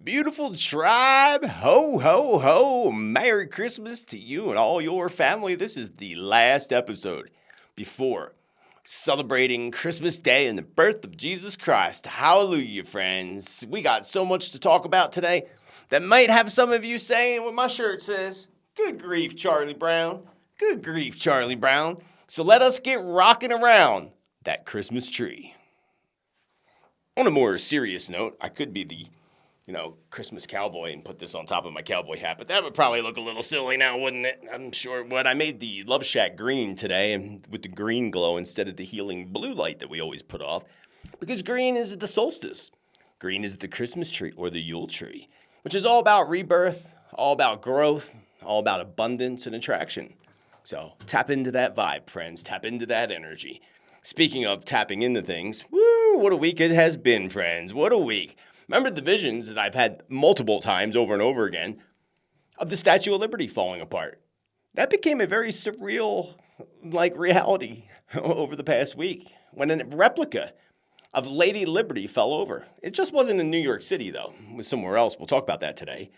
Beautiful tribe, ho, ho, ho, Merry Christmas to you and all your family. This is the last episode before celebrating Christmas Day and the birth of Jesus Christ. Hallelujah, friends. We got so much to talk about today that might have some of you saying what my shirt says, good grief, Charlie Brown. Good grief, Charlie Brown. So let us get rocking around that Christmas tree. On a more serious note, I could be the Christmas cowboy and put this on top of my cowboy hat, but that would probably look a little silly now, wouldn't it? I'm sure it would. I made the Love Shack green today and with the green glow instead of the healing blue light that we always put off, because green is the solstice. Green is the Christmas tree or the Yule tree, which is all about rebirth, all about growth, all about abundance and attraction. So tap into that vibe, friends. Tap into that energy. Speaking of tapping into things, woo, what a week it has been, friends. What a week. Remember the visions that I've had multiple times over and over again of the Statue of Liberty falling apart. That became a very surreal, reality over the past week when a replica of Lady Liberty fell over. It just wasn't in New York City, though. It was somewhere else. We'll talk about that today.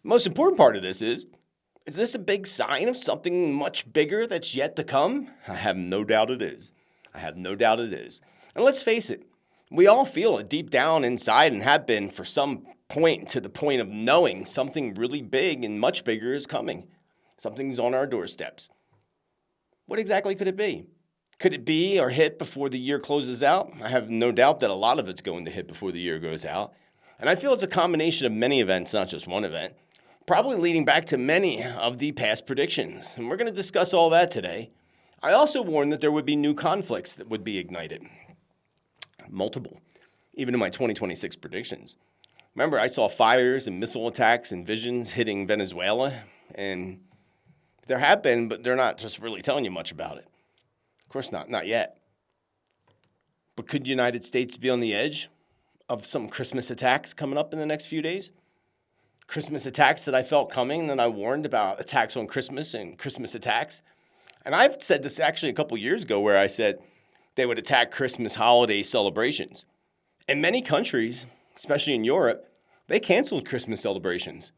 The most important part of this is this a big sign of something much bigger that's yet to come? I have no doubt it is. And let's face it. We all feel it deep down inside and have been for some point, to the point of knowing something really big and much bigger is coming. Something's on our doorsteps. What exactly could it be? Could it be or hit before the year closes out? I have no doubt that a lot of it's going to hit before the year goes out. And I feel it's a combination of many events, not just one event, probably leading back to many of the past predictions. And we're going to discuss all that today. I also warned that there would be new conflicts that would be ignited. Multiple, even in my 2026 predictions. Remember, I saw fires and missile attacks and visions hitting Venezuela, and there have been, but they're not just really telling you much about it. Of course not yet. But could the United States be on the edge of some Christmas attacks coming up in the next few days? Christmas attacks that I felt coming, that I warned about attacks on Christmas and Christmas attacks. And I've said this actually a couple years ago where I said, they would attack Christmas holiday celebrations. In many countries, especially in Europe, they canceled Christmas celebrations.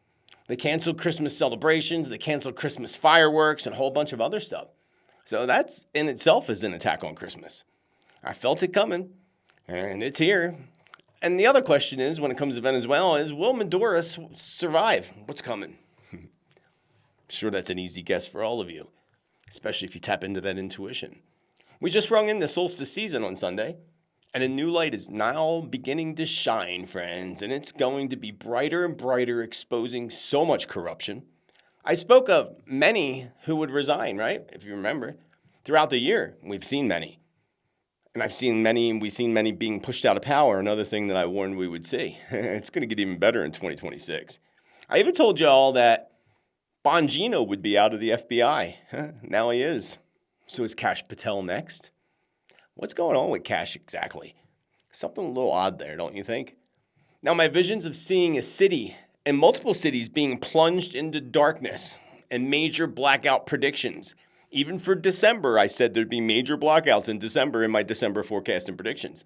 They canceled Christmas celebrations, they canceled Christmas fireworks, and a whole bunch of other stuff. So that's in itself is an attack on Christmas. I felt it coming, and it's here. And the other question is, when it comes to Venezuela, is will Maduro survive? What's coming? I'm sure that's an easy guess for all of you, especially if you tap into that intuition. We just rung in the solstice season on Sunday, and a new light is now beginning to shine, friends, and it's going to be brighter and brighter, exposing so much corruption. I spoke of many who would resign, right? If you remember, throughout the year, we've seen many. And we've seen many being pushed out of power, another thing that I warned we would see. It's going to get even better in 2026. I even told y'all that Bongino would be out of the FBI. Now he is. So is Kash Patel next? What's going on with Kash exactly? Something a little odd there, don't you think? Now, my visions of seeing a city and multiple cities being plunged into darkness and major blackout predictions. Even for December, I said there'd be major blackouts in December in my December forecast and predictions.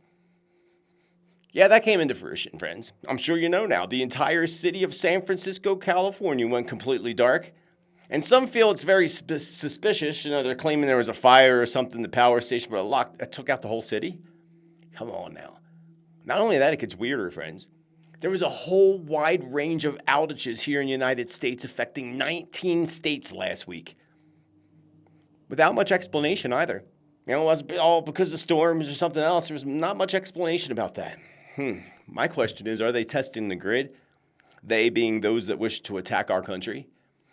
Yeah, that came into fruition, friends. I'm sure you know now. The entire city of San Francisco, California went completely dark. And some feel it's very suspicious. They're claiming there was a fire or something, the power station, but it took out the whole city. Come on now. Not only that, it gets weirder, friends. There was a whole wide range of outages here in the United States affecting 19 states last week. Without much explanation either. It was all because of storms or something else. There was not much explanation about that. My question is, are they testing the grid? They being those that wish to attack our country?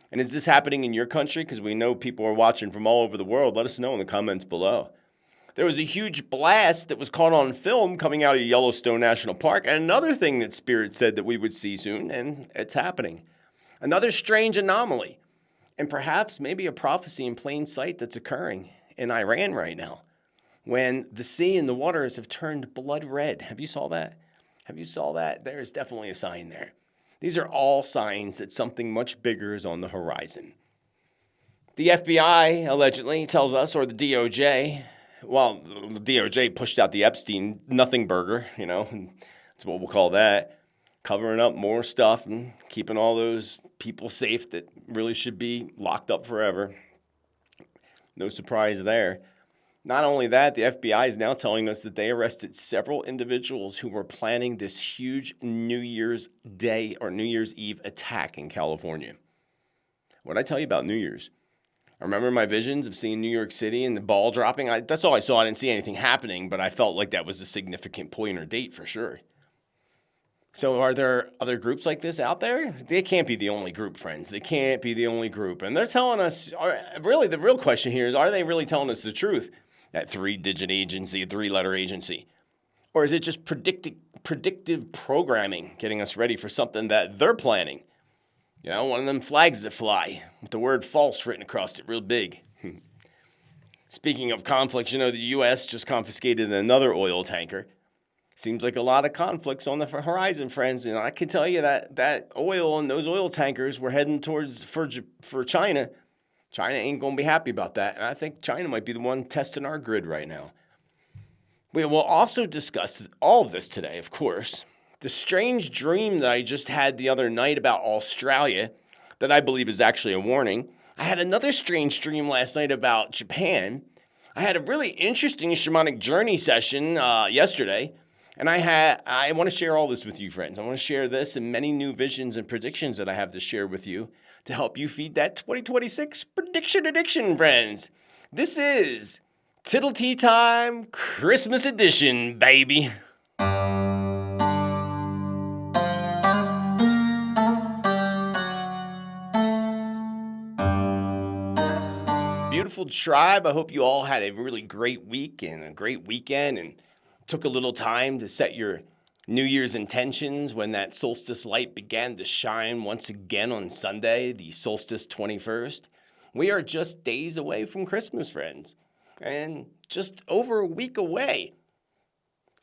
And is this happening in your country? Because we know people are watching from all over the world. Let us know in the comments below. There was a huge blast that was caught on film coming out of Yellowstone National Park. And another thing that Spirit said that we would see soon, and it's happening. Another strange anomaly. And perhaps maybe a prophecy in plain sight that's occurring in Iran right now. When the sea and the waters have turned blood red. Have you saw that? There is definitely a sign there. These are all signs that something much bigger is on the horizon. The FBI allegedly tells us, or the DOJ, well, the DOJ pushed out the Epstein nothing burger, that's what we'll call that, covering up more stuff and keeping all those people safe that really should be locked up forever. No surprise there. Not only that, the FBI is now telling us that they arrested several individuals who were planning this huge New Year's Day or New Year's Eve attack in California. What did I tell you about New Year's? I remember my visions of seeing New York City and the ball dropping. That's all I saw. I didn't see anything happening, but I felt like that was a significant point or date for sure. So are there other groups like this out there? They can't be the only group, friends. They can't be the only group. And they're telling us, really, the real question here is, are they really telling us the truth? That 3-digit agency, 3-letter agency? Or is it just predictive programming getting us ready for something that they're planning? You know, one of them flags that fly with the word false written across it real big. Speaking of conflicts, you know, the U.S. just confiscated another oil tanker. Seems like a lot of conflicts on the horizon, friends. And I can tell you that oil and those oil tankers were heading towards for China. China ain't going to be happy about that. And I think China might be the one testing our grid right now. We will also discuss all of this today, of course. The strange dream that I just had the other night about Australia, that I believe is actually a warning. I had another strange dream last night about Japan. I had a really interesting shamanic journey session yesterday. And I want to share all this with you, friends. I want to share this and many new visions and predictions that I have to share with you to help you feed that 2026 prediction addiction, friends. This is Teatime Christmas edition, baby. Beautiful tribe. I hope you all had a really great week and a great weekend and took a little time to set your New Year's intentions when that solstice light began to shine once again on Sunday, the solstice 21st. We are just days away from Christmas, friends, and just over a week away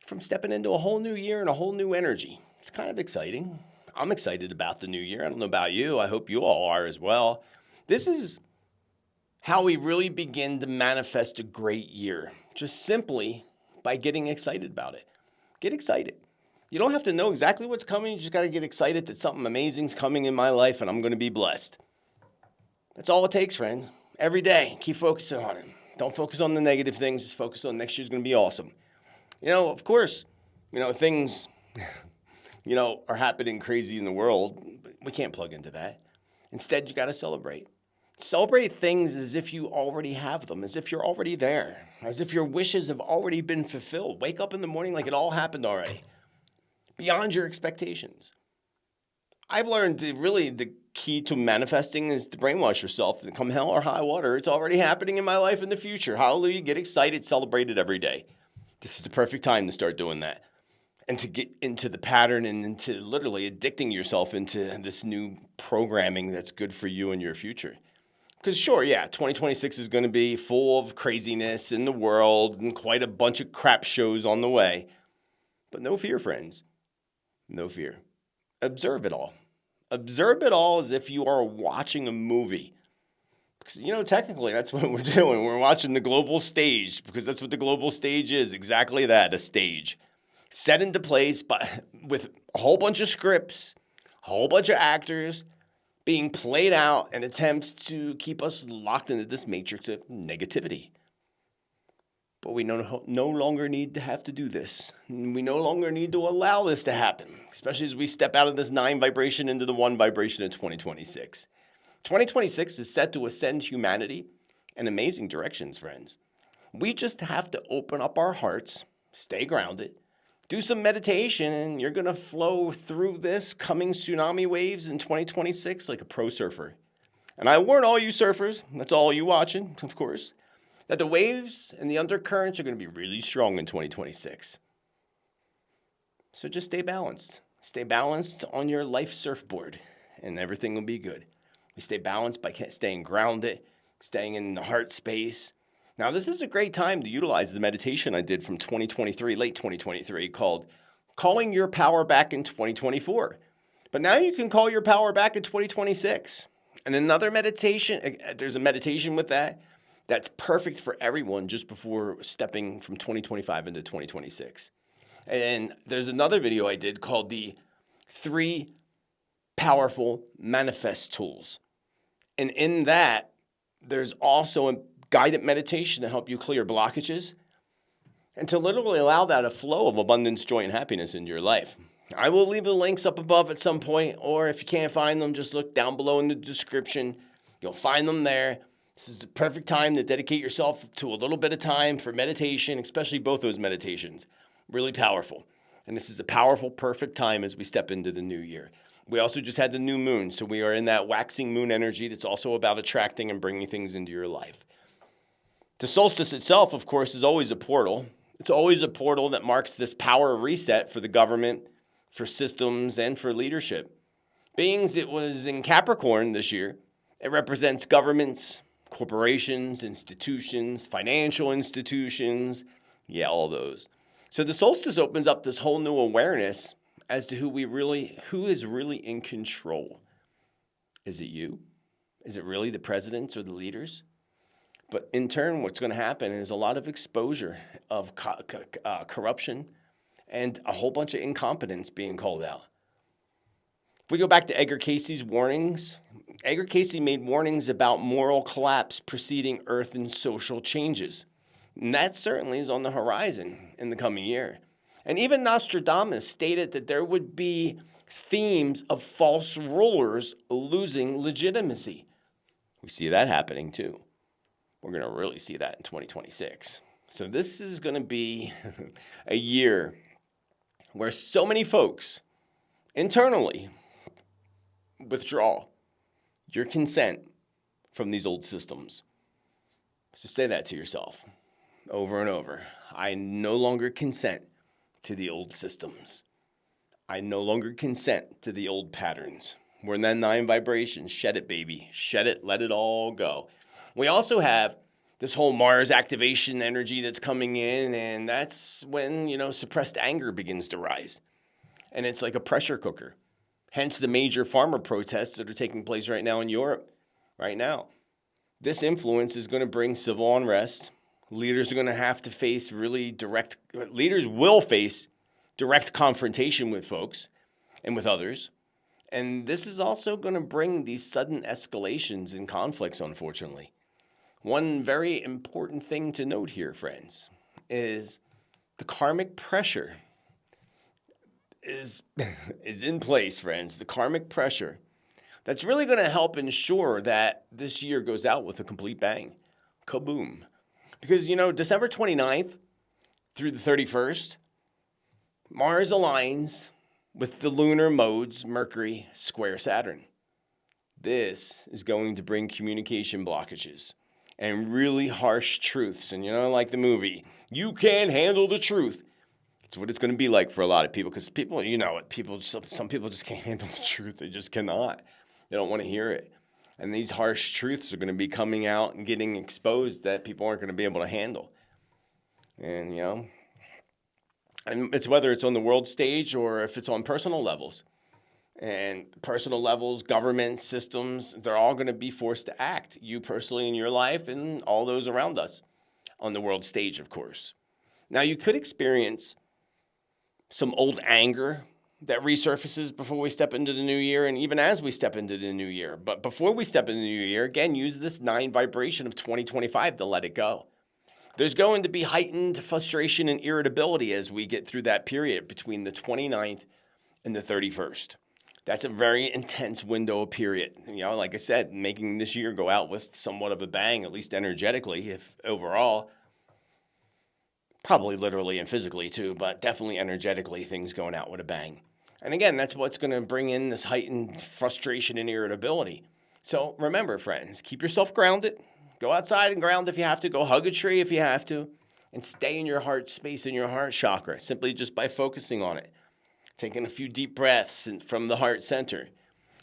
from stepping into a whole new year and a whole new energy. It's kind of exciting. I'm excited about the new year. I don't know about you. I hope you all are as well. This is how we really begin to manifest a great year, just simply by getting excited about it. Get excited. You don't have to know exactly what's coming. You just got to get excited that something amazing's coming in my life and I'm going to be blessed. That's all it takes, friends. Every day, keep focusing on it. Don't focus on the negative things. Just focus on next year's going to be awesome. You know, of course, you know, things, you know, are happening crazy in the world. But we can't plug into that. Instead, you got to celebrate. Celebrate things as if you already have them, as if you're already there, as if your wishes have already been fulfilled. Wake up in the morning like it all happened already, beyond your expectations. I've learned the key to manifesting is to brainwash yourself and come hell or high water. It's already happening in my life in the future. Hallelujah. Get excited. Celebrate it every day. This is the perfect time to start doing that and to get into the pattern and into literally addicting yourself into this new programming that's good for you and your future. Because sure, yeah, 2026 is going to be full of craziness in the world and quite a bunch of crap shows on the way. But no fear, friends. No fear. Observe it all. Observe it all as if you are watching a movie. Because, you know, technically that's what we're doing. We're watching the global stage because that's what the global stage is. Exactly that, a stage. Set into place with a whole bunch of scripts, a whole bunch of actors, being played out in attempts to keep us locked into this matrix of negativity. But we no longer need to have to do this. We no longer need to allow this to happen, especially as we step out of this 9 vibration into the 1 vibration of 2026. 2026 is set to ascend humanity in amazing directions, friends. We just have to open up our hearts, stay grounded, do some meditation, and you're going to flow through this coming tsunami waves in 2026 like a pro surfer. And I warn all you surfers, that's all you watching, of course, that the waves and the undercurrents are going to be really strong in 2026. So just stay balanced. Stay balanced on your life surfboard, and everything will be good. We stay balanced by staying grounded, staying in the heart space. Now, this is a great time to utilize the meditation I did from 2023, late 2023, called Calling Your Power Back in 2024. But now you can call your power back in 2026. And another meditation, there's a meditation with that, that's perfect for everyone just before stepping from 2025 into 2026. And there's another video I did called the 3 powerful manifest tools. And in that, there's also a guided meditation to help you clear blockages and to literally allow that a flow of abundance, joy, and happiness into your life. I will leave the links up above at some point, or if you can't find them, just look down below in the description. You'll find them there. This is the perfect time to dedicate yourself to a little bit of time for meditation, especially both those meditations. Really powerful. And this is a powerful, perfect time as we step into the new year. We also just had the new moon, so we are in that waxing moon energy that's also about attracting and bringing things into your life. The solstice itself, of course, is always a portal. It's always a portal that marks this power reset for the government, for systems, and for leadership. Being it was in Capricorn this year, it represents governments, corporations, institutions, financial institutions, all those. So the solstice opens up this whole new awareness as to who is really in control. Is it you? Is it really the presidents or the leaders? But in turn, what's going to happen is a lot of exposure of corruption and a whole bunch of incompetence being called out. If we go back to Edgar Cayce's warnings, Edgar Cayce made warnings about moral collapse preceding earth and social changes. And that certainly is on the horizon in the coming year. And even Nostradamus stated that there would be themes of false rulers losing legitimacy. We see that happening too. We're going to really see that in 2026. So this is going to be a year where so many folks internally withdraw your consent from these old systems. So say that to yourself over and over. I no longer consent to the old systems. I no longer consent to the old patterns. We're in that 9 vibrations. Shed it, baby. Shed it. Let it all go. We also have this whole Mars activation energy that's coming in, and that's when, suppressed anger begins to rise. And it's like a pressure cooker. Hence the major farmer protests that are taking place right now in Europe, right now. This influence is going to bring civil unrest. Leaders are going to have to face leaders will face direct confrontation with folks and with others. And this is also going to bring these sudden escalations and conflicts, unfortunately. One very important thing to note here, friends, is the karmic pressure is in place, friends. The karmic pressure that's really going to help ensure that this year goes out with a complete bang. Kaboom. Because, December 29th through the 31st, Mars aligns with the lunar modes Mercury square Saturn. This is going to bring communication blockages and really harsh truths. And, like the movie, you can't handle the truth. It's what it's going to be like for a lot of people, because people, some people just can't handle the truth. They just cannot. They don't want to hear it. And these harsh truths are going to be coming out and getting exposed that people aren't going to be able to handle. And, and it's whether it's on the world stage or if it's on personal levels. And personal levels, government systems, they're all going to be forced to act. You personally in your life and all those around us on the world stage, of course. Now, you could experience some old anger that resurfaces before we step into the new year and even as we step into the new year. But before we step into the new year, again, use this 9 vibration of 2025 to let it go. There's going to be heightened frustration and irritability as we get through that period between the 29th and the 31st. That's a very intense window of period. Like I said, making this year go out with somewhat of a bang, at least energetically, if overall. Probably literally and physically too, but definitely energetically, things going out with a bang. And again, that's what's going to bring in this heightened frustration and irritability. So remember, friends, keep yourself grounded. Go outside and ground if you have to. Go hug a tree if you have to. And stay in your heart space, in your heart chakra, simply just by focusing on it. Taking a few deep breaths from the heart center.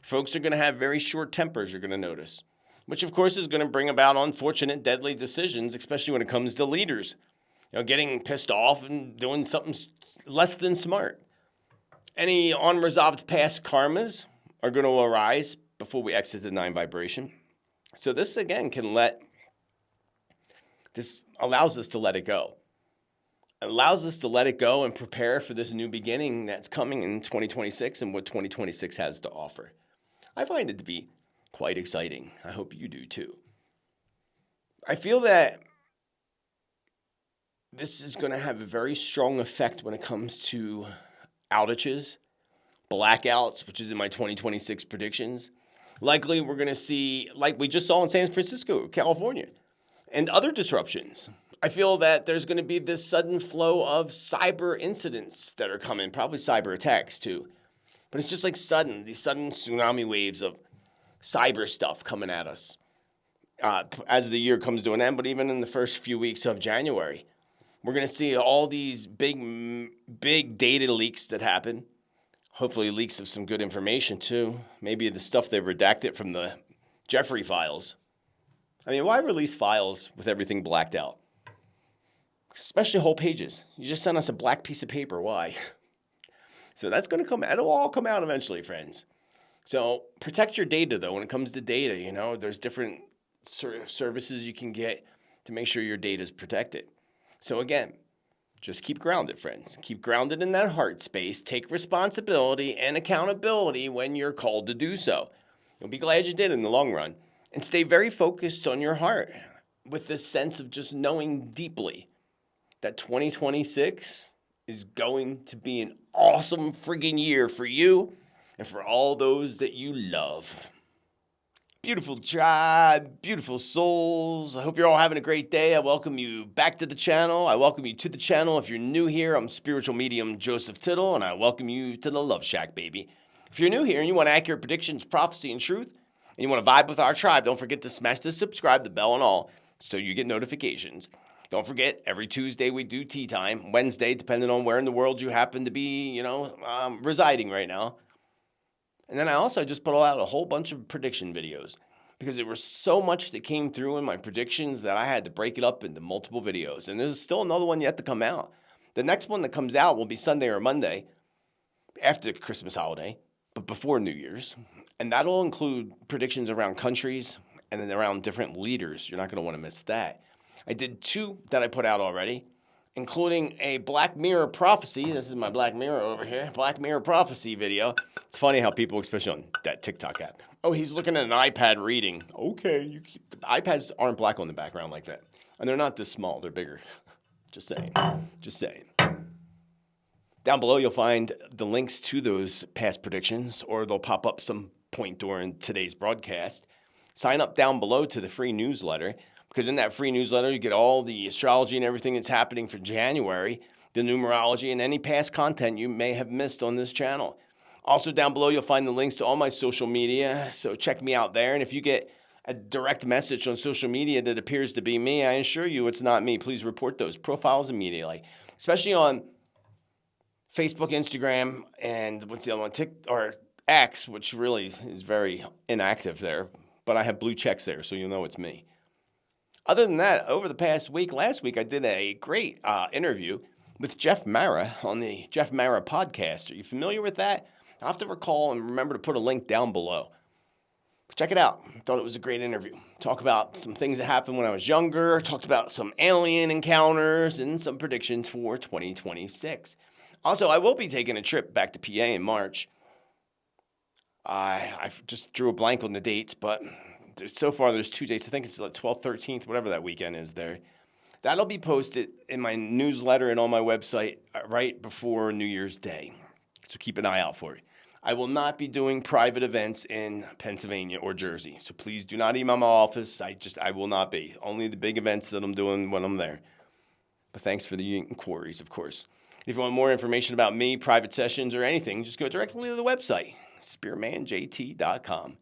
Folks are going to have very short tempers, you're going to notice, which of course is going to bring about unfortunate, deadly decisions, especially when it comes to leaders. Getting pissed off and doing something less than smart. Any unresolved past karmas are going to arise before we exit the 9 vibration. So this, again, this allows us to let it go. allows us to let it go and prepare for this new beginning that's coming in 2026 and what 2026 has to offer. I find it to be quite exciting. I hope you do too. I feel that this is going to have a very strong effect when it comes to outages, blackouts, which is in my 2026 predictions. Likely we're going to see, like we just saw in San Francisco, California, and other disruptions. I feel that there's going to be this sudden flow of cyber incidents that are coming, probably cyber attacks too. But it's just like these sudden tsunami waves of cyber stuff coming at us as the year comes to an end, but even in the first few weeks of January. We're going to see all these big data leaks that happen. Hopefully leaks of some good information too. Maybe the stuff they redacted from the Jeffrey files. I mean, why release files with everything blacked out? Especially whole pages. You just sent us a black piece of paper. Why? So that's going to come. It'll all come out eventually, friends. So protect your data, though. When it comes to data, there's different services you can get to make sure your data is protected. So again, just keep grounded, friends. Keep grounded in that heart space. Take responsibility and accountability when you're called to do so. You'll be glad you did in the long run. And stay very focused on your heart with this sense of just knowing deeply that 2026 is going to be an awesome friggin' year for you and for all those that you love. Beautiful tribe, beautiful souls. I hope you're all having a great day. I welcome you back to the channel. I welcome you to the channel. If you're new here, I'm spiritual medium Joseph Tittel, and I welcome you to the Love Shack, baby. If you're new here and you want accurate predictions, prophecy, and truth, and you want to vibe with our tribe, don't forget to smash the subscribe, the bell, and all, so you get notifications. Don't forget, every Tuesday we do tea time. Wednesday, depending on where in the world you happen to be, residing right now. And then I also just put out a whole bunch of prediction videos because there was so much that came through in my predictions that I had to break it up into multiple videos. And there's still another one yet to come out. The next one that comes out will be Sunday or Monday after the Christmas holiday, but before New Year's. And that'll include predictions around countries and then around different leaders. You're not going to want to miss that. I did 2 that I put out already, including a Black Mirror prophecy. This is my Black Mirror over here. Black Mirror prophecy video. It's funny how people, especially on that TikTok app, oh, he's looking at an iPad reading. Okay, the iPads aren't black on the background like that. And they're not this small. They're bigger. Just saying. Down below, you'll find the links to those past predictions, or they'll pop up some point during today's broadcast. Sign up down below to the free newsletter, because in that free newsletter, you get all the astrology and everything that's happening for January, the numerology, and any past content you may have missed on this channel. Also down below, you'll find the links to all my social media, so check me out there. And if you get a direct message on social media that appears to be me, I assure you it's not me. Please report those profiles immediately, especially on Facebook, Instagram, and what's the other one? Or X, which really is very inactive there. But I have blue checks there, so you'll know it's me. Other than that, over the past week, last week, I did a great interview with Jeff Mara on the Jeff Mara podcast. Are you familiar with that? I'll have to recall and remember to put a link down below. Check it out. I thought it was a great interview. Talk about some things that happened when I was younger. Talked about some alien encounters and some predictions for 2026. Also, I will be taking a trip back to PA in March. I just drew a blank on the dates, but so far there's 2 dates. I think it's like 12th, 13th, whatever that weekend is there. That'll be posted in my newsletter and on my website right before New Year's Day. So keep an eye out for it. I will not be doing private events in Pennsylvania or Jersey. So please do not email my office. I will not be. Only the big events that I'm doing when I'm there. But thanks for the inquiries, of course. If you want more information about me, private sessions, or anything, just go directly to the website, spiritmanjt.com.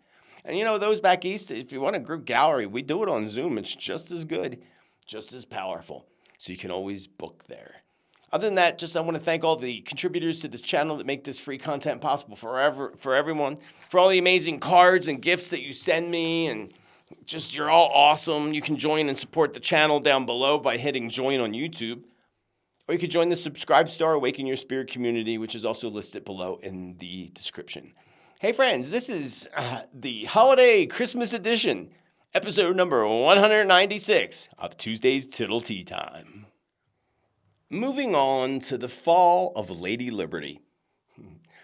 And those back east, if you want a group gallery, we do it on Zoom. It's just as good, just as powerful. So you can always book there. Other than that, I want to thank all the contributors to this channel that make this free content possible for everyone, for all the amazing cards and gifts that you send me, and just you're all awesome. You can join and support the channel down below by hitting join on YouTube, or you could join the Subscribe Star Awaken Your Spirit community, which is also listed below in the description. Hey friends, this is the holiday Christmas edition, episode number 196 of Tuesday's Tittle Tea Time. moving on to the fall of Lady Liberty.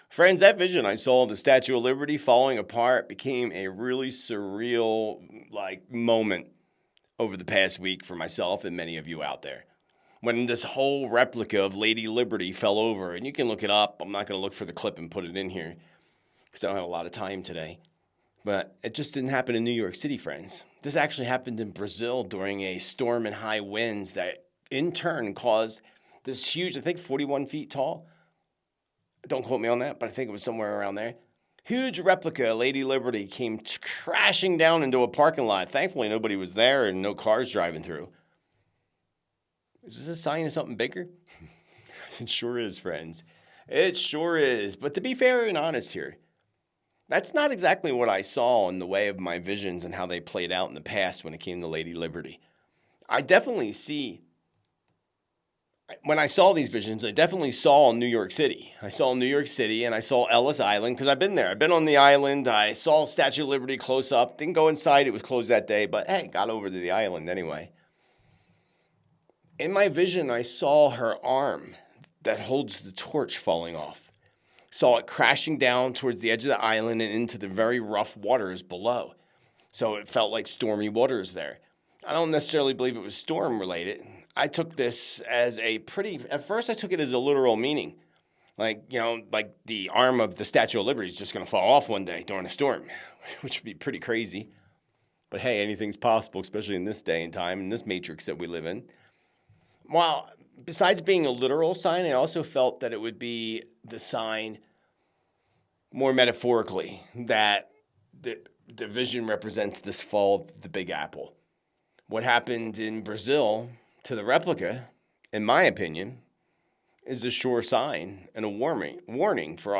Friends, that vision I saw of the Statue of Liberty falling apart became a really surreal, moment over the past week for myself and many of you out there. When this whole replica of Lady Liberty fell over, and you can look it up. I'm not going to look for the clip and put it in here because I don't have a lot of time today. But it just didn't happen in New York City, friends. This actually happened in Brazil during a storm and high winds that in turn caused this huge, I think 41 feet tall. Don't quote me on that, but I think it was somewhere around there. Huge replica of Lady Liberty came crashing down into a parking lot. Thankfully, nobody was there and no cars driving through. Is this a sign of something bigger? It sure is, friends. It sure is. But to be fair and honest here, that's not exactly what I saw in the way of my visions and how they played out in the past when it came to Lady Liberty. I definitely see, when I saw these visions, I definitely saw New York City. I saw New York City and I saw Ellis Island because I've been there. I've been on the island. I saw Statue of Liberty close up. Didn't go inside. It was closed that day. But hey, got over to the island anyway. In my vision, I saw her arm that holds the torch falling off. Saw it crashing down towards the edge of the island and into the very rough waters below. So it felt like stormy waters there. I don't necessarily believe it was storm related. I took this as at first I took it as a literal meaning. Like the arm of the Statue of Liberty is just going to fall off one day during a storm, which would be pretty crazy. But hey, anything's possible, especially in this day and time, in this matrix that we live in. Well, besides being a literal sign, I also felt that it would be the sign more metaphorically that the vision represents this fall of the Big Apple. What happened in Brazil to the replica, in my opinion, is a sure sign and a warning for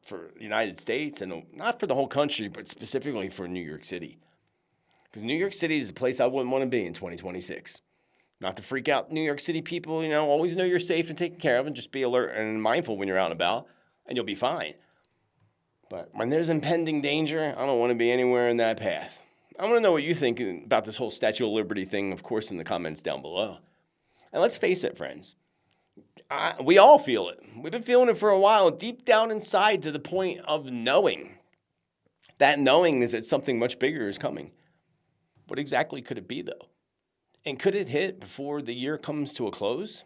the United States, and not for the whole country, but specifically for New York City. Because New York City is a place I wouldn't want to be in 2026. Not to freak out New York City people, always know you're safe and taken care of, and just be alert and mindful when you're out and about, and you'll be fine. But when there's impending danger, I don't want to be anywhere in that path. I want to know what you think about this whole Statue of Liberty thing, of course, in the comments down below. And let's face it, friends. We all feel it. We've been feeling it for a while, deep down inside, to the point of knowing. That knowing is that something much bigger is coming. What exactly could it be, though? And could it hit before the year comes to a close?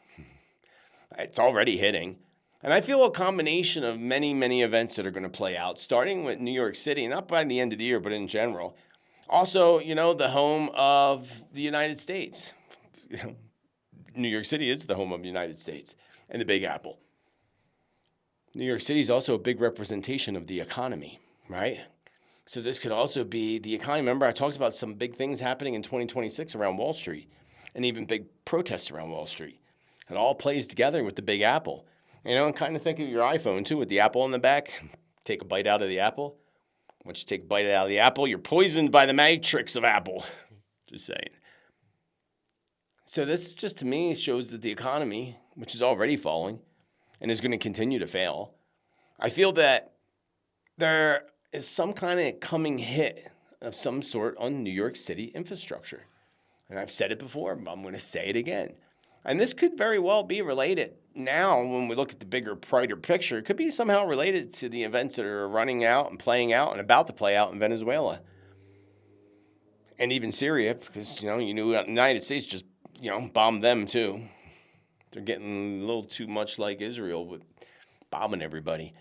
It's already hitting. And I feel a combination of many, many events that are going to play out, starting with New York City, not by the end of the year, but in general. Also, the home of the United States. New York City is the home of the United States and the Big Apple. New York City is also a big representation of the economy, right? So this could also be the economy. Remember, I talked about some big things happening in 2026 around Wall Street and even big protests around Wall Street. It all plays together with the Big Apple. And kind of think of your iPhone, too, with the apple on the back. Take a bite out of the apple. Once you take a bite out of the apple, you're poisoned by the matrix of Apple. Just saying. So this just, to me, shows that the economy, which is already falling and is going to continue to fail, I feel that there is some kind of coming hit of some sort on New York City infrastructure. And I've said it before, but I'm going to say it again. And this could very well be related now when we look at the bigger, brighter picture. It could be somehow related to the events that are running out and playing out and about to play out in Venezuela. And even Syria, because, the United States just, bombed them too. They're getting a little too much like Israel with bombing everybody.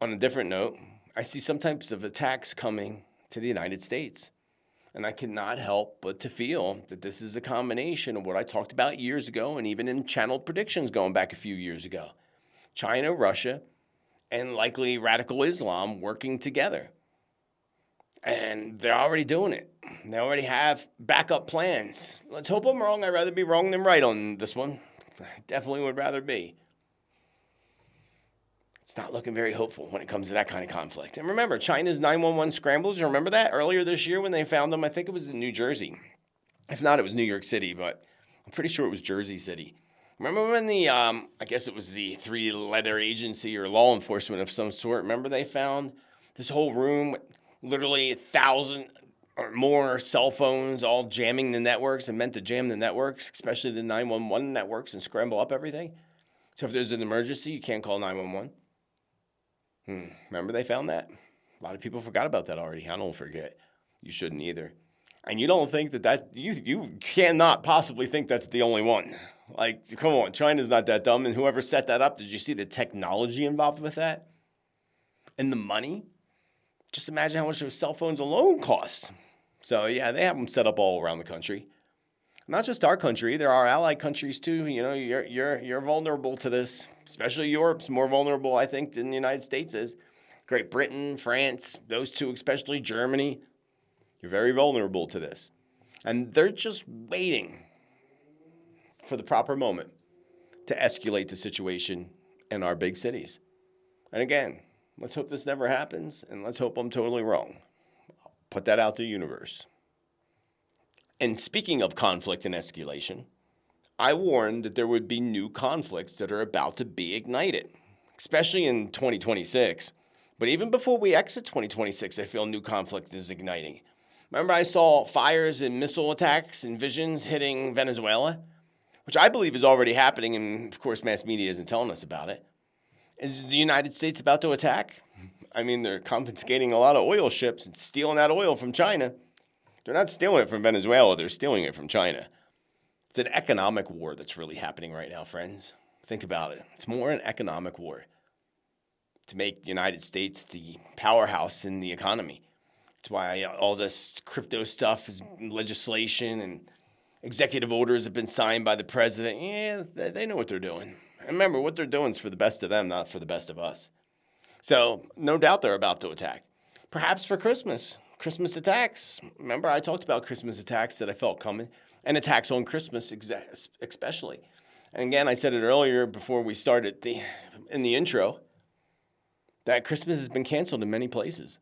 On a different note, I see some types of attacks coming to the United States. And I cannot help but to feel that this is a combination of what I talked about years ago and even in channeled predictions going back a few years ago. China, Russia, and likely radical Islam working together. And they're already doing it. They already have backup plans. Let's hope I'm wrong. I'd rather be wrong than right on this one. I definitely would rather be. It's not looking very hopeful when it comes to that kind of conflict. And remember, China's 911 scrambles, you remember that earlier this year when they found them? I think it was in New Jersey. If not, it was New York City, but I'm pretty sure it was Jersey City. Remember when I guess it was the 3-letter agency or law enforcement of some sort, remember they found this whole room with literally or more cell phones all jamming the networks and meant to jam the networks, especially the 911 networks, and scramble up everything. So if there's an emergency, you can't call 911. Remember they found that? A lot of people forgot about that already. I don't forget. You shouldn't either. And you don't think you cannot possibly think that's the only one. Like, come on, China's not that dumb. And whoever set that up, did you see the technology involved with that? And the money? Just imagine how much those cell phones alone cost. So yeah, they have them set up all around the country. Not just our country, there are allied countries too. You know, you're vulnerable to this. Especially Europe's more vulnerable, I think, than the United States is. Great Britain, France, those two, especially Germany. You're very vulnerable to this. And they're just waiting for the proper moment to escalate the situation in our big cities. And again, let's hope this never happens, and let's hope I'm totally wrong. I'll put that out to the universe. And speaking of conflict and escalation, I warned that there would be new conflicts that are about to be ignited, especially in 2026. But even before we exit 2026, I feel new conflict is igniting. Remember, I saw fires and missile attacks and visions hitting Venezuela, which I believe is already happening, and of course mass media isn't telling us about it. Is the United States about to attack? I mean, they're confiscating a lot of oil ships and stealing that oil from China. They're not stealing it from Venezuela, they're stealing it from China. It's an economic war that's really happening right now, friends. Think about it. It's more an economic war to make the United States the powerhouse in the economy. That's why all this crypto stuff is legislation and executive orders have been signed by the president. Yeah, they know what they're doing. And remember, what they're doing is for the best of them, not for the best of us. So no doubt they're about to attack. Perhaps for Christmas. Christmas attacks. Remember, I talked about Christmas attacks that I felt coming. And attacks on Christmas especially. And again, I said it earlier before we started in the intro, that Christmas has been canceled in many places.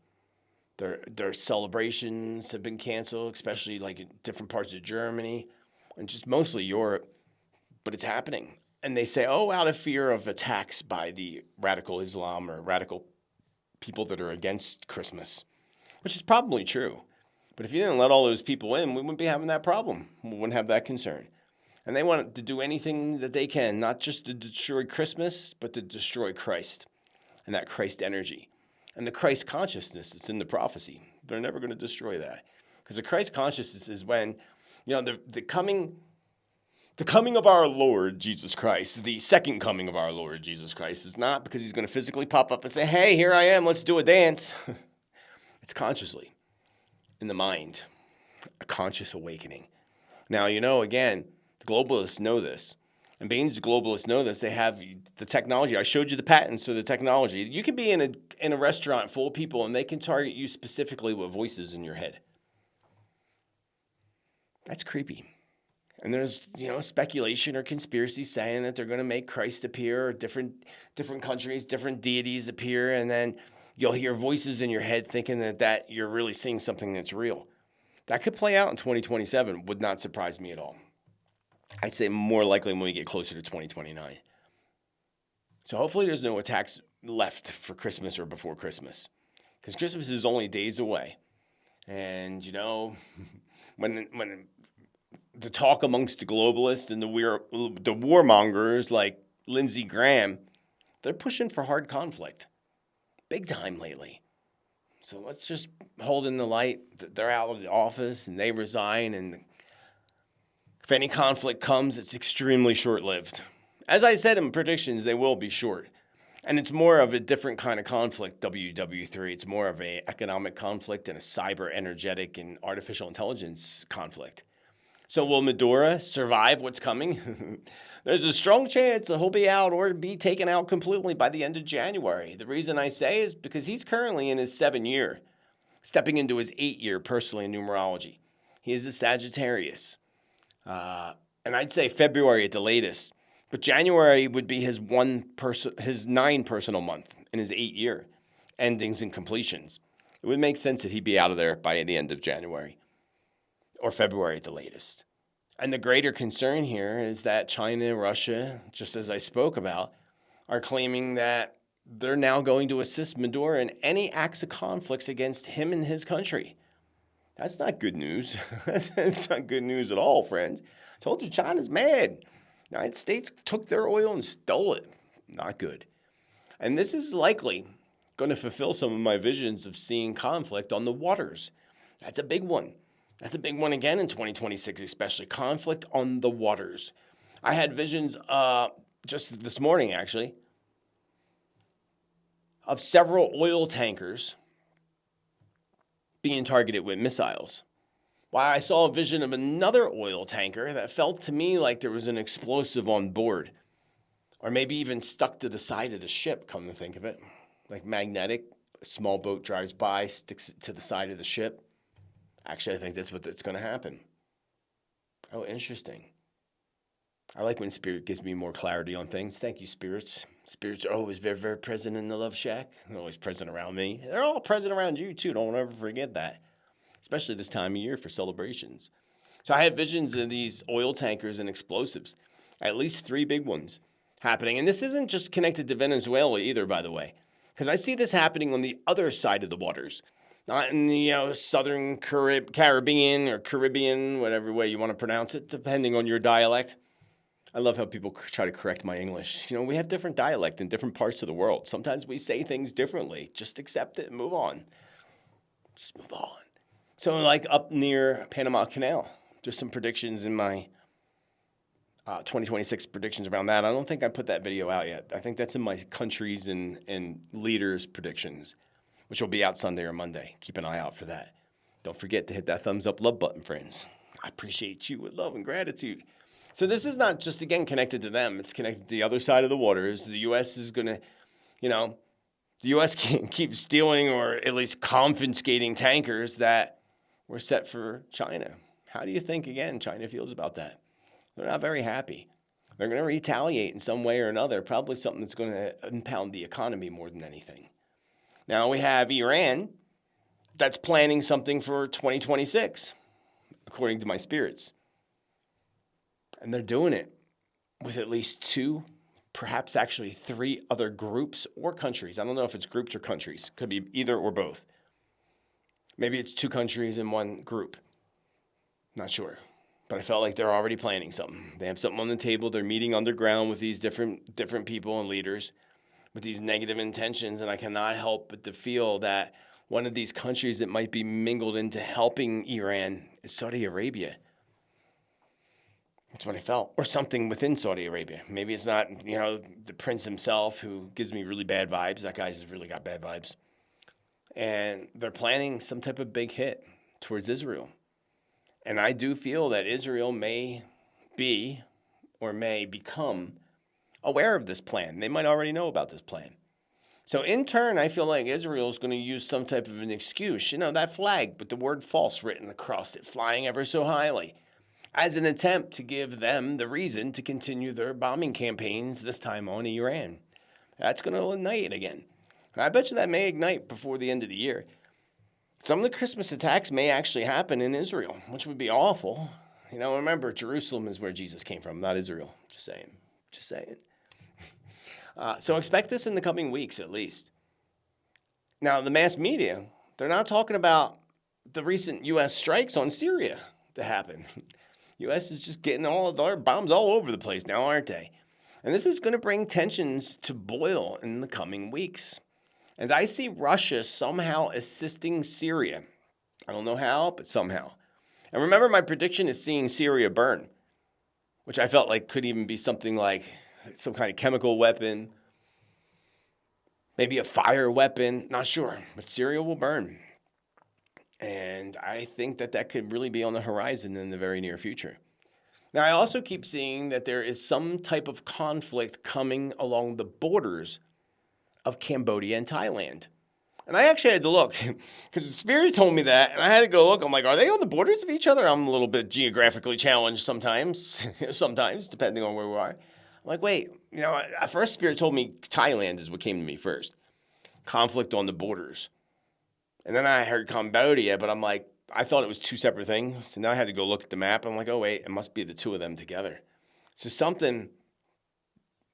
Their celebrations have been canceled, especially like in different parts of Germany and just mostly Europe. But it's happening. And they say, out of fear of attacks by the radical Islam or radical people that are against Christmas, which is probably true. But if you didn't let all those people in, we wouldn't be having that problem. We wouldn't have that concern. And they want to do anything that they can, not just to destroy Christmas, but to destroy Christ and that Christ energy. And the Christ consciousness that's in the prophecy. They're never going to destroy that. Because the Christ consciousness is when, the coming of our Lord Jesus Christ, the second coming of our Lord Jesus Christ, is not because he's going to physically pop up and say, hey, here I am, let's do a dance. It's consciously. In the mind, a conscious awakening. Now, again, the globalists know this. And being the globalists know this, they have the technology. I showed you the patents for the technology. You can be in a restaurant full of people, and they can target you specifically with voices in your head. That's creepy. And there's, speculation or conspiracy saying that they're going to make Christ appear, or different countries, different deities appear, and then you'll hear voices in your head thinking that you're really seeing something that's real. That could play out in 2027. Would not surprise me at all. I'd say more likely when we get closer to 2029. So hopefully there's no attacks left for Christmas or before Christmas. Because Christmas is only days away. And, when the talk amongst the globalists and the warmongers like Lindsey Graham, they're pushing for hard conflict. Big time lately. So let's just hold in the light that they're out of the office and they resign, and if any conflict comes, it's extremely short-lived. As I said in predictions, they will be short. And it's more of a different kind of conflict, WW3. It's more of an economic conflict and a cyber energetic and artificial intelligence conflict. So will Maduro survive what's coming? There's a strong chance that he'll be out or be taken out completely by the end of January. The reason I say is because he's currently in his 7th year, stepping into his 8th year personally in numerology. He is a Sagittarius. And I'd say February at the latest. But January would be his 9 personal month in his 8th year, endings and completions. It would make sense that he'd be out of there by the end of January or February at the latest. And the greater concern here is that China and Russia, just as I spoke about, are claiming that they're now going to assist Maduro in any acts of conflicts against him and his country. That's not good news. That's not good news at all, friends. I told you China's mad. The United States took their oil and stole it. Not good. And this is likely going to fulfill some of my visions of seeing conflict on the waters. That's a big one. That's a big one again in 2026, especially conflict on the waters. I had visions just this morning, actually, of several oil tankers being targeted with missiles. While I saw a vision of another oil tanker that felt to me like there was an explosive on board, or maybe even stuck to the side of the ship, come to think of it. Like magnetic, a small boat drives by, sticks it to the side of the ship. Actually, I think that's what's going to happen. Oh, interesting. I like when Spirit gives me more clarity on things. Thank you, Spirits. Spirits are always very, very present in the Love Shack. They're always present around me. They're all present around you, too. Don't ever forget that, especially this time of year for celebrations. So I had visions of these oil tankers and explosives, at least 3 big ones happening. And this isn't just connected to Venezuela either, by the way, because I see this happening on the other side of the waters. Not in the southern Caribbean or Caribbean, whatever way you want to pronounce it, depending on your dialect. I love how people try to correct my English. We have different dialect in different parts of the world. Sometimes we say things differently. Just accept it and move on. Just move on. So like up near Panama Canal, there's some predictions in my 2026 predictions around that. I don't think I put that video out yet. I think that's in my countries and leaders predictions, which will be out Sunday or Monday. Keep an eye out for that. Don't forget to hit that thumbs up love button, friends. I appreciate you with love and gratitude. So this is not just, again, connected to them. It's connected to the other side of the waters. The U.S. is going to, the U.S. can't keep stealing or at least confiscating tankers that were set for China. How do you think, again, China feels about that? They're not very happy. They're going to retaliate in some way or another, probably something that's going to impound the economy more than anything. Now we have Iran that's planning something for 2026, according to my spirits. And they're doing it with at least 2, perhaps actually 3 other groups or countries. I don't know if it's groups or countries. Could be either or both. Maybe it's 2 countries and 1 group. Not sure. But I felt like they're already planning something. They have something on the table. They're meeting underground with these different people and leaders with these negative intentions. And I cannot help but to feel that one of these countries that might be mingled into helping Iran is Saudi Arabia. That's what I felt. Or something within Saudi Arabia. Maybe it's not, the prince himself who gives me really bad vibes. That guy's really got bad vibes. And they're planning some type of big hit towards Israel. And I do feel that Israel may be or may become aware of this plan. They might already know about this plan. So in turn, I feel like Israel is going to use some type of an excuse. That flag with the word false written across it, flying ever so highly, as an attempt to give them the reason to continue their bombing campaigns, this time on Iran. That's going to ignite again. And I bet you that may ignite before the end of the year. Some of the Christmas attacks may actually happen in Israel, which would be awful. Remember, Jerusalem is where Jesus came from, not Israel. Just saying. So expect this in the coming weeks, at least. Now, the mass media, they're not talking about the recent U.S. strikes on Syria that happened. U.S. is just getting all of their bombs all over the place now, aren't they? And this is going to bring tensions to boil in the coming weeks. And I see Russia somehow assisting Syria. I don't know how, but somehow. And remember, my prediction is seeing Syria burn, which I felt like could even be something like some kind of chemical weapon, maybe a fire weapon, not sure, but Syria will burn. And I think that could really be on the horizon in the very near future. Now, I also keep seeing that there is some type of conflict coming along the borders of Cambodia and Thailand. And I actually had to look because the Spirit told me that, and I had to go look. I'm like, are they on the borders of each other? I'm a little bit geographically challenged sometimes, depending on where we are. I'm like, wait, at first Spirit told me Thailand is what came to me first. Conflict on the borders. And then I heard Cambodia, but I'm like, I thought it was 2 separate things. So now I had to go look at the map. I'm like, oh, wait, it must be the 2 of them together. So something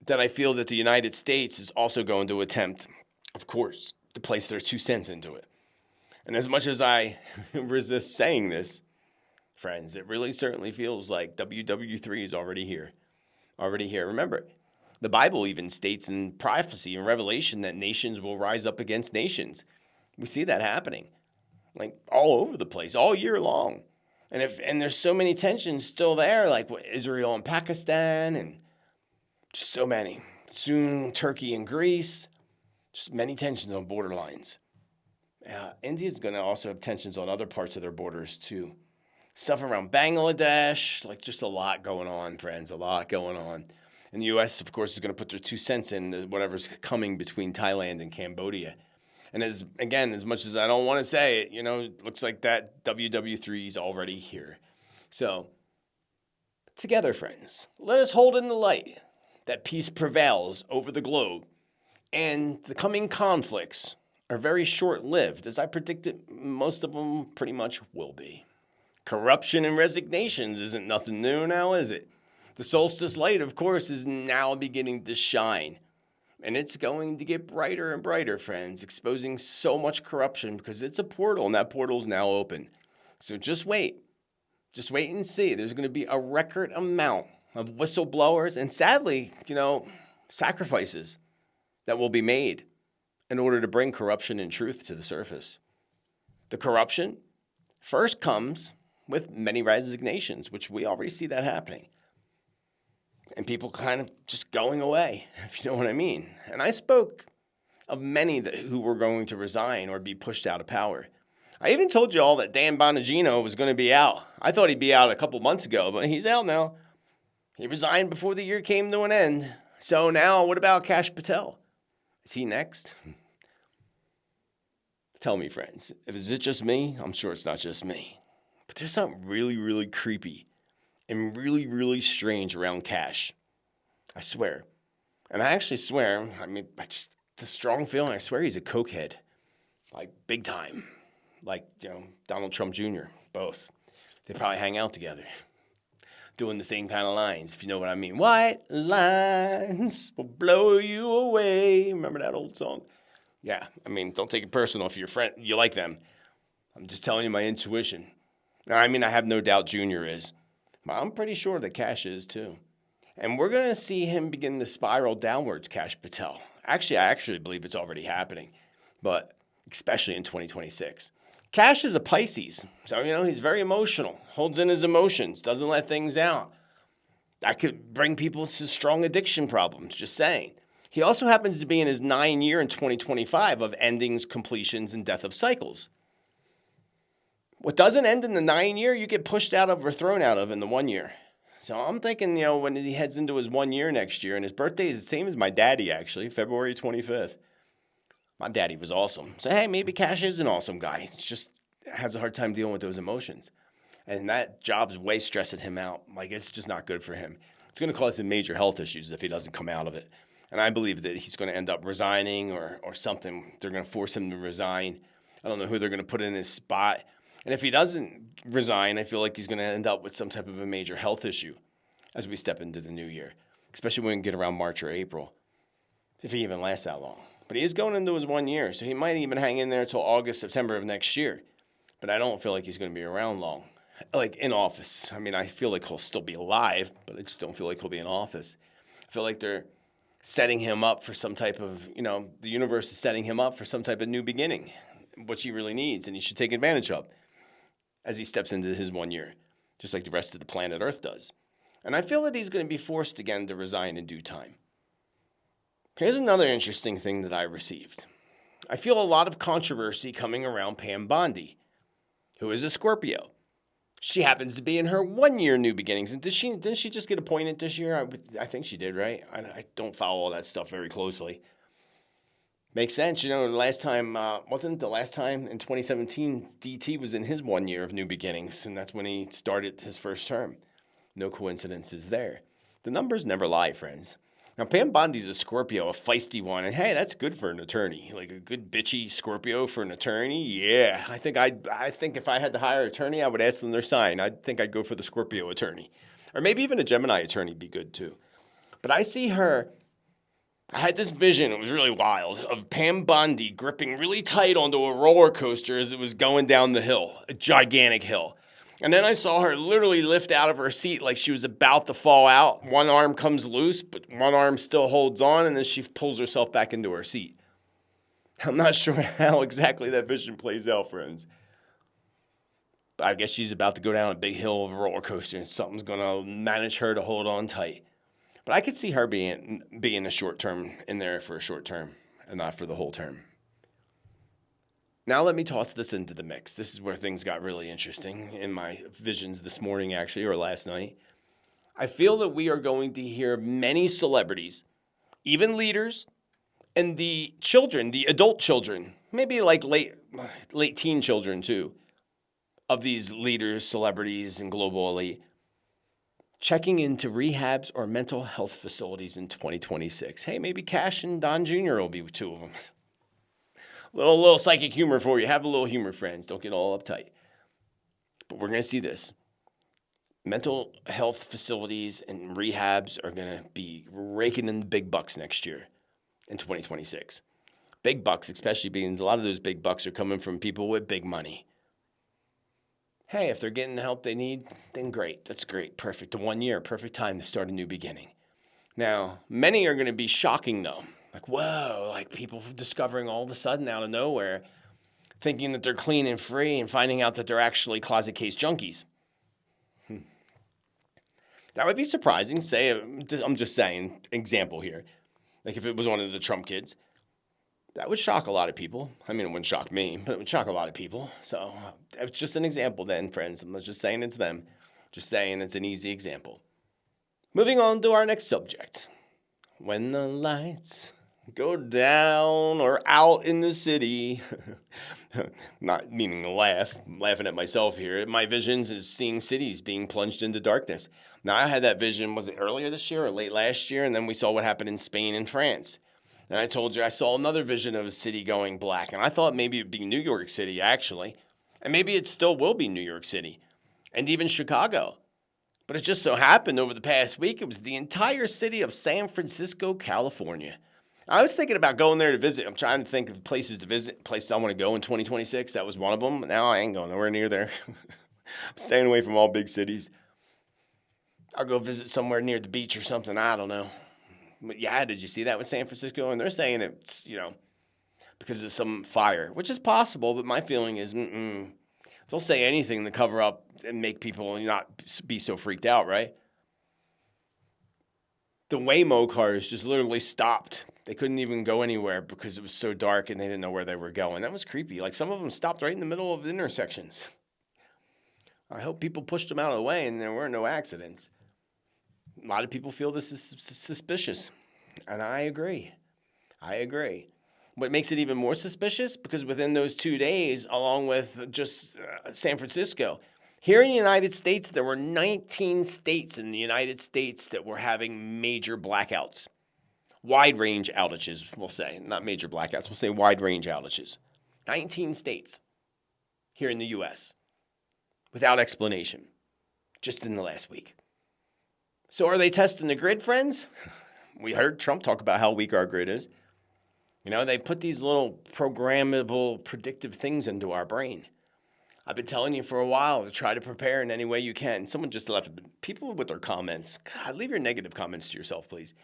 that I feel that the United States is also going to attempt, of course, to place their 2 cents into it. And as much as I resist saying this, friends, it really certainly feels like WW3 is already here. Already here. Remember, the Bible even states in prophecy and Revelation that nations will rise up against nations. We see that happening, like all over the place, all year long. And there's so many tensions still there, like Israel and Pakistan, and just so many. Soon Turkey and Greece, just many tensions on borderlines. India's going to also have tensions on other parts of their borders too. Stuff around Bangladesh, like just a lot going on, friends, a lot going on. And the U.S., of course, is going to put their 2 cents in whatever's coming between Thailand and Cambodia. And as much as I don't want to say it, it looks like that WW3 is already here. So, together, friends, let us hold in the light that peace prevails over the globe. And the coming conflicts are very short-lived, as I predicted most of them pretty much will be. Corruption and resignations isn't nothing new now, is it? The solstice light, of course, is now beginning to shine. And it's going to get brighter and brighter, friends, exposing so much corruption because it's a portal, and that portal is now open. So just wait. Just wait and see. There's going to be a record amount of whistleblowers and, sadly, sacrifices that will be made in order to bring corruption and truth to the surface. The corruption first comes with many resignations, which we already see that happening. And people kind of just going away, if you know what I mean. And I spoke of many who were going to resign or be pushed out of power. I even told you all that Dan Bonagino was going to be out. I thought he'd be out a couple months ago, but he's out now. He resigned before the year came to an end. So now, what about Kash Patel? Is he next? Tell me, friends, is it just me? I'm sure it's not just me. But there's something really, really creepy and really, really strange around Kash. I swear. And I actually swear, the strong feeling, I swear he's a cokehead. Like, big time. Like, Donald Trump Jr., both. They probably hang out together. Doing the same kind of lines, if you know what I mean. White lines will blow you away. Remember that old song? Yeah, don't take it personal if you're friend, you like them. I'm just telling you my intuition. I have no doubt Junior is. But I'm pretty sure that Kash is too. And we're going to see him begin to spiral downwards, Kash Patel. Actually, I actually believe it's already happening, but especially in 2026. Kash is a Pisces, so, he's very emotional, holds in his emotions, doesn't let things out. That could bring people to strong addiction problems, just saying. He also happens to be in his 9th year in 2025 of endings, completions, and death of cycles. What doesn't end in the 9th year, you get pushed out of or thrown out of in the 1 year. So I'm thinking, when he heads into his 1 year next year, and his birthday is the same as my daddy, actually, February 25th. My daddy was awesome. So, hey, maybe Kash is an awesome guy. He just has a hard time dealing with those emotions. And that job's way stressing him out. Like, it's just not good for him. It's going to cause him major health issues if he doesn't come out of it. And I believe that he's going to end up resigning or something. They're going to force him to resign. I don't know who they're going to put in his spot. And if he doesn't resign, I feel like he's going to end up with some type of a major health issue as we step into the new year, especially when we get around March or April, if he even lasts that long. But he is going into his 1 year, so he might even hang in there until August, September of next year. But I don't feel like he's going to be around long, like in office. I feel like he'll still be alive, but I just don't feel like he'll be in office. I feel like they're setting him up for some type of, the universe is setting him up for some type of new beginning, which he really needs, and he should take advantage of as he steps into his 1 year, just like the rest of the planet Earth does. And I feel that he's going to be forced again to resign in due time. Here's another interesting thing that I received. I feel a lot of controversy coming around Pam Bondi, who is a Scorpio. She happens to be in her 1 year new beginnings. And didn't she just get appointed this year? I think she did, right? I don't follow all that stuff very closely. Makes sense. The last time, wasn't the last time in 2017, DT was in his 1 year of new beginnings, and that's when he started his first term. No coincidences there. The numbers never lie, friends. Now, Pam Bondi's a Scorpio, a feisty one, and hey, that's good for an attorney. Like a good bitchy Scorpio for an attorney, yeah. I think if I had to hire an attorney, I would ask them their sign. I think I'd go for the Scorpio attorney. Or maybe even a Gemini attorney would be good too. But I see her I had this vision, it was really wild, of Pam Bondi gripping really tight onto a roller coaster as it was going down the hill, a gigantic hill. And then I saw her literally lift out of her seat like she was about to fall out. One arm comes loose, but one arm still holds on, and then she pulls herself back into her seat. I'm not sure how exactly that vision plays out, friends. But I guess she's about to go down a big hill of a roller coaster, and something's going to manage her to hold on tight. But I could see her being a short term in there for a short term and not for the whole term. Now let me toss this into the mix. This is where things got really interesting in my visions this morning, actually, or last night. I feel that we are going to hear many celebrities, even leaders, and the children, the adult children, maybe like late teen children too, of these leaders, celebrities, and global elite, checking into rehabs or mental health facilities in 2026. Hey, maybe Cash and Don Jr. will be two of them. Little psychic humor for you. Have a little humor, friends. Don't get all uptight. But we're going to see this. Mental health facilities and rehabs are going to be raking in the big bucks next year in 2026. Big bucks, especially being a lot of those big bucks are coming from people with big money. Hey, if they're getting the help they need, then great. That's great. Perfect. 1 year, perfect time to start a new beginning. Now, many are going to be shocking, though. Like, whoa, like people discovering all of a sudden out of nowhere, thinking that they're clean and free and finding out that they're actually closet case junkies. That would be surprising. I'm just saying, example here. Like if it was one of the Trump kids. That would shock a lot of people. I mean, it wouldn't shock me, but it would shock a lot of people. So it's just an example then, friends. I'm not just saying it's them. Just saying it's an easy example. Moving on to our next subject. When the lights go down or out in the city. Not meaning to laugh. I'm laughing at myself here. My visions is seeing cities being plunged into darkness. Now, I had that vision, was it earlier this year or late last year? And then we saw what happened in Spain and France. And I told you I saw another vision of a city going black. And I thought maybe it'd be New York City, actually. And maybe it still will be New York City. And even Chicago. But it just so happened over the past week, it was the entire city of San Francisco, California. I was thinking about going there to visit. I'm trying to think of places to visit, places I want to go in 2026. That was one of them. Now I ain't going nowhere near there. I'm staying away from all big cities. I'll go visit somewhere near the beach or something. I don't know. But yeah, did you see that with San Francisco? And they're saying it's, because of some fire, which is possible. But my feeling is, they'll say anything to cover up and make people not be so freaked out, right? The Waymo cars just literally stopped. They couldn't even go anywhere because it was so dark and they didn't know where they were going. That was creepy. Like some of them stopped right in the middle of the intersections. I hope people pushed them out of the way and there were no accidents. A lot of people feel this is suspicious, and I agree. What makes it even more suspicious, because within those 2 days, along with just San Francisco, here in the United States, there were 19 states in the United States that were having major blackouts. Wide range outages, we'll say. Not major blackouts, we'll say wide range outages. 19 states here in the U.S. without explanation, just in the last week. So are they testing the grid, friends? We heard Trump talk about how weak our grid is. They put these little programmable, predictive things into our brain. I've been telling you for a while to try to prepare in any way you can. Someone just left, people with their comments. God, leave your negative comments to yourself, please.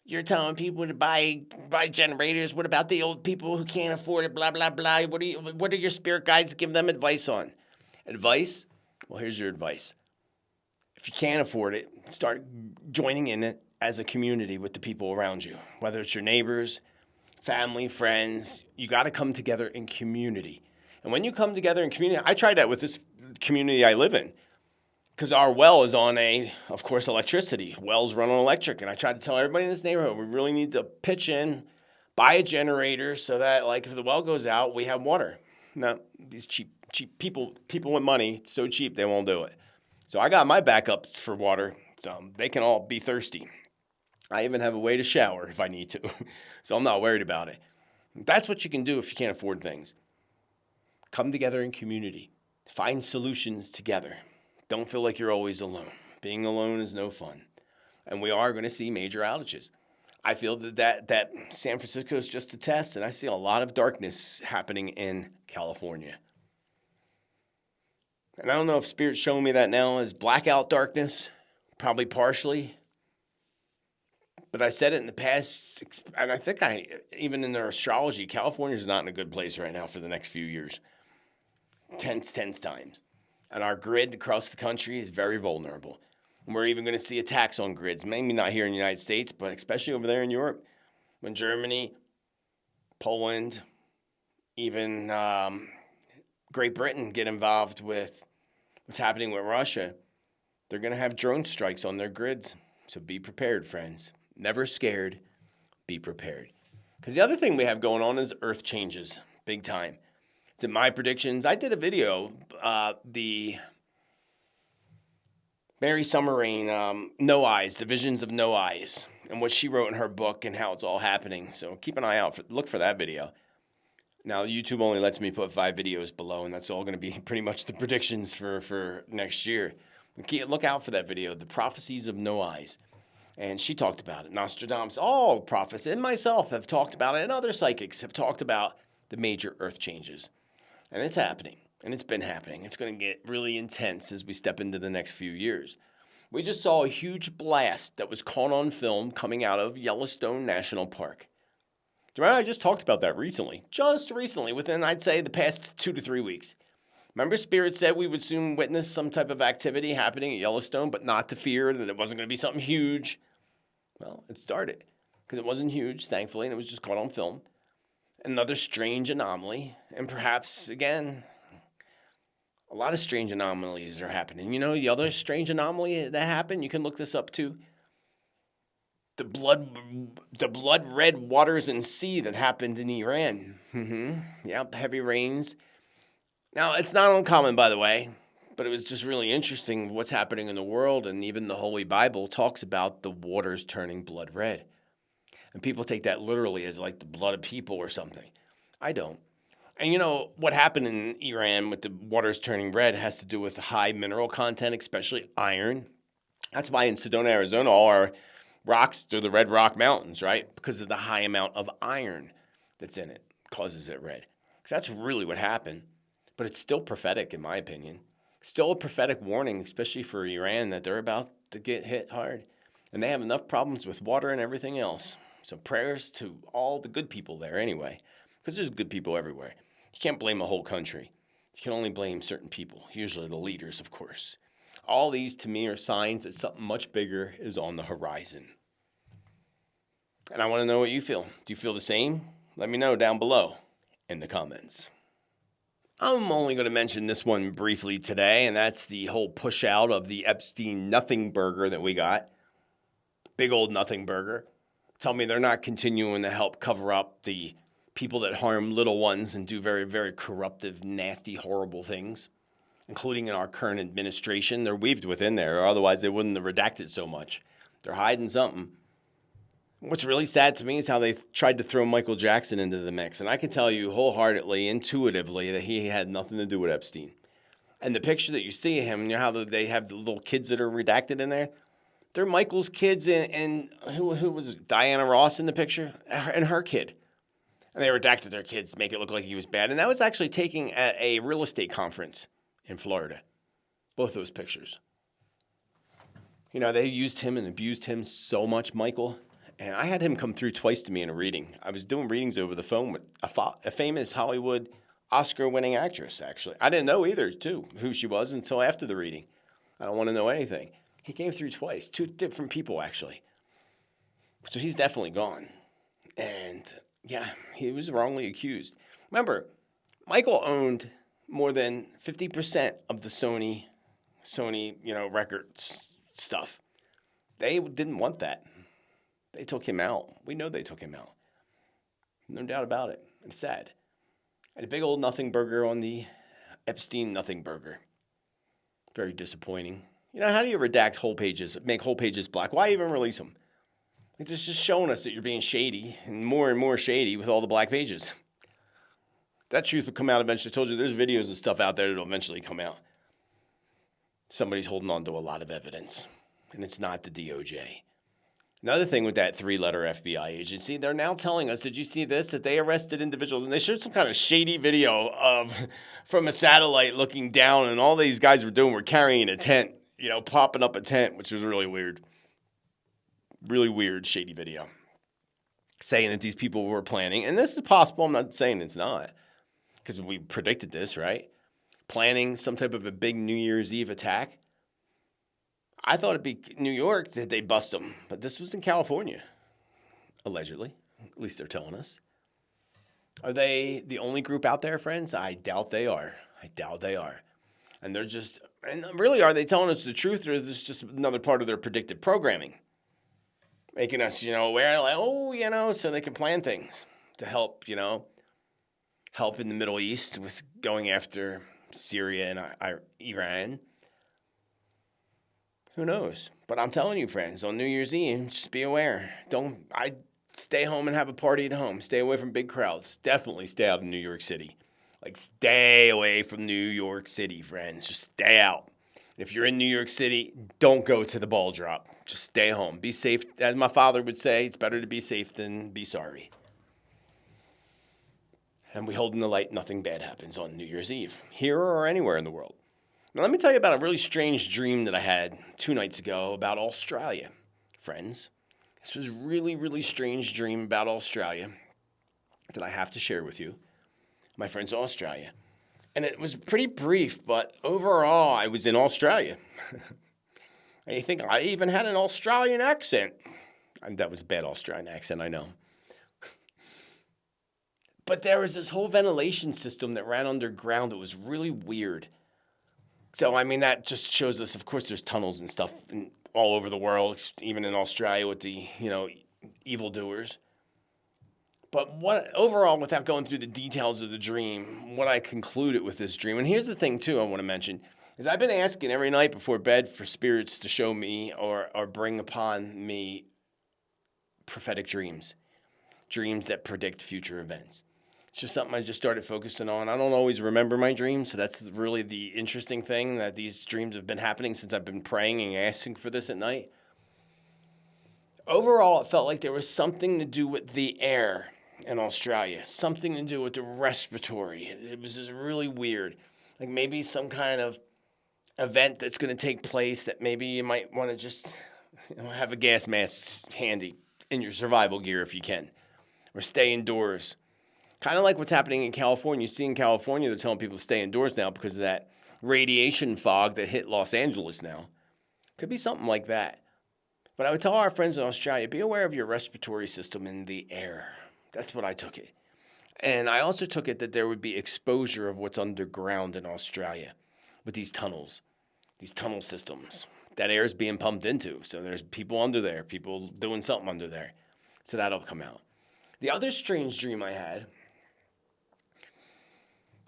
You're telling people to buy generators. What about the old people who can't afford it? Blah, blah, blah. What are your spirit guides give them advice on? Advice? Well, here's your advice. If you can't afford it, start joining in it as a community with the people around you. Whether it's your neighbors, family, friends, you got to come together in community. And when you come together in community, I tried that with this community I live in. Because our well is on of course, electricity. Wells run on electric. And I tried to tell everybody in this neighborhood, we really need to pitch in, buy a generator so that, if the well goes out, we have water. Now, these cheap people with money, it's so cheap, they won't do it. So I got my backup for water, so they can all be thirsty. I even have a way to shower if I need to, so I'm not worried about it. That's what you can do if you can't afford things. Come together in community. Find solutions together. Don't feel like you're always alone. Being alone is no fun. And we are going to see major outages. I feel that San Francisco is just a test, and I see a lot of darkness happening in California. And I don't know if Spirit's showing me that now as blackout darkness, probably partially. But I said it in the past, and I think even in their astrology, California is not in a good place right now for the next few years. Tense times. And our grid across the country is very vulnerable. And we're even going to see attacks on grids, maybe not here in the United States, but especially over there in Europe. When Germany, Poland, even Great Britain get involved with what's happening with Russia, they're going to have drone strikes on their grids. So be prepared, friends. Never scared. Be prepared. Because the other thing we have going on is earth changes, big time. It's in my predictions. I did a video, the Mary Summer Rain, No Eyes, the Visions of No Eyes, and what she wrote in her book and how it's all happening. So keep an eye out. Look for that video. Now, YouTube only lets me put 5 videos below, and that's all going to be pretty much the predictions for next year. Look out for that video, The Prophecies of No Eyes. And she talked about it. Nostradamus, all prophets, and myself have talked about it, and other psychics have talked about the major earth changes. And it's happening, and it's been happening. It's going to get really intense as we step into the next few years. We just saw a huge blast that was caught on film coming out of Yellowstone National Park. Remember, I just talked about that recently. Just recently, within, I'd say, the past 2 to 3 weeks. Remember, Spirit said we would soon witness some type of activity happening at Yellowstone, but not to fear that it wasn't going to be something huge. Well, it started because it wasn't huge, thankfully, and it was just caught on film. Another strange anomaly, and perhaps, again, a lot of strange anomalies are happening. You know, the other strange anomaly that happened, you can look this up too. The blood red waters and sea that happened in Iran. Yep, heavy rains. Now, it's not uncommon, by the way, but it was just really interesting what's happening in the world, and even the Holy Bible talks about the waters turning blood red. And people take that literally as like the blood of people or something. I don't. And you know, what happened in Iran with the waters turning red has to do with the high mineral content, especially iron. That's why in Sedona, Arizona, all our rocks are the red rock mountains, right? Because of the high amount of iron that's in it causes it red. Because that's really what happened. But it's still prophetic, in my opinion. Still a prophetic warning, especially for Iran, that they're about to get hit hard. And they have enough problems with water and everything else. So prayers to all the good people there anyway. Because there's good people everywhere. You can't blame a whole country. You can only blame certain people, usually the leaders, of course. All these, to me, are signs that something much bigger is on the horizon. And I want to know what you feel. Do you feel the same? Let me know down below in the comments. I'm only going to mention this one briefly today, and that's the whole push out of the Epstein nothing burger that we got. Big old nothing burger. Tell me they're not continuing to help cover up the people that harm little ones and do very, very corruptive, nasty, horrible things, including in our current administration. They're weaved within there, or otherwise they wouldn't have redacted so much. They're hiding something. What's really sad to me is how they tried to throw Michael Jackson into the mix. And I can tell you wholeheartedly, intuitively, that he had nothing to do with Epstein. And the picture that you see of him, you know how they have the little kids that are redacted in there? They're Michael's kids and who was it? Diana Ross in the picture? And her kid. And they redacted their kids to make it look like he was bad. And that was actually taken at a real estate conference in Florida. Both those pictures. You know, they used him and abused him so much, Michael. And I had him come through twice to me in a reading. I was doing readings over the phone with a famous Hollywood Oscar-winning actress, actually. I didn't know either, too, who she was until after the reading. I don't want to know anything. He came through twice, 2 different people, actually. So he's definitely gone. And, yeah, he was wrongly accused. Remember, Michael owned more than 50% of the Sony, records stuff. They didn't want that. They took him out. We know they took him out. No doubt about it. It's sad. And a big old nothing burger on the Epstein nothing burger. Very disappointing. You know, how do you redact whole pages, make whole pages black? Why even release them? It's just showing us that you're being shady and more shady with all the black pages. That truth will come out eventually. I told you there's videos of stuff out there that will eventually come out. Somebody's holding on to a lot of evidence, and it's not the DOJ. Another thing with that 3-letter FBI agency, they're now telling us, did you see this? That they arrested individuals, and they showed some kind of shady video from a satellite looking down, and all these guys were doing were carrying a tent, popping up a tent, which was really weird. Really weird, shady video. Saying that these people were planning, and this is possible, I'm not saying it's not, because we predicted this, right? Planning some type of a big New Year's Eve attack. I thought it'd be New York that they bust them, but this was in California, allegedly. At least they're telling us. Are they the only group out there, friends? I doubt they are. And really, are they telling us the truth, or is this just another part of their predictive programming? Making us, aware, like, so they can plan things to help, help in the Middle East with going after Syria and Iran. Who knows? But I'm telling you, friends, on New Year's Eve, just be aware. I stay home and have a party at home. Stay away from big crowds. Definitely stay out of New York City. Like, stay away from New York City, friends. Just stay out. If you're in New York City, don't go to the ball drop. Just stay home. Be safe. As my father would say, it's better to be safe than be sorry. And we hold in the light, nothing bad happens on New Year's Eve, here or anywhere in the world. Now, let me tell you about a really strange dream that I had 2 nights ago about Australia, friends. This was a really, really strange dream about Australia that I have to share with you. My friends in Australia. And it was pretty brief, but overall, I was in Australia. And you think I even had an Australian accent. And that was a bad Australian accent, I know. But there was this whole ventilation system that ran underground that was really weird. So, that just shows us, of course, there's tunnels and stuff all over the world, even in Australia with the, evildoers. But overall, without going through the details of the dream, what I concluded with this dream, and here's the thing, too, I want to mention, is I've been asking every night before bed for spirits to show me or bring upon me prophetic dreams that predict future events. It's just something I just started focusing on. I don't always remember my dreams, so that's really the interesting thing, that these dreams have been happening since I've been praying and asking for this at night. Overall, it felt like there was something to do with the air in Australia, something to do with the respiratory. It was just really weird. Like maybe some kind of event that's going to take place that maybe you might want to just have a gas mask handy in your survival gear if you can, or stay indoors. Kind of like what's happening in California. You see in California, they're telling people to stay indoors now because of that radiation fog that hit Los Angeles now. Could be something like that. But I would tell our friends in Australia, be aware of your respiratory system in the air. That's what I took it. And I also took it that there would be exposure of what's underground in Australia with these tunnel systems. That air is being pumped into. So there's people under there, people doing something under there. So that'll come out. The other strange dream I had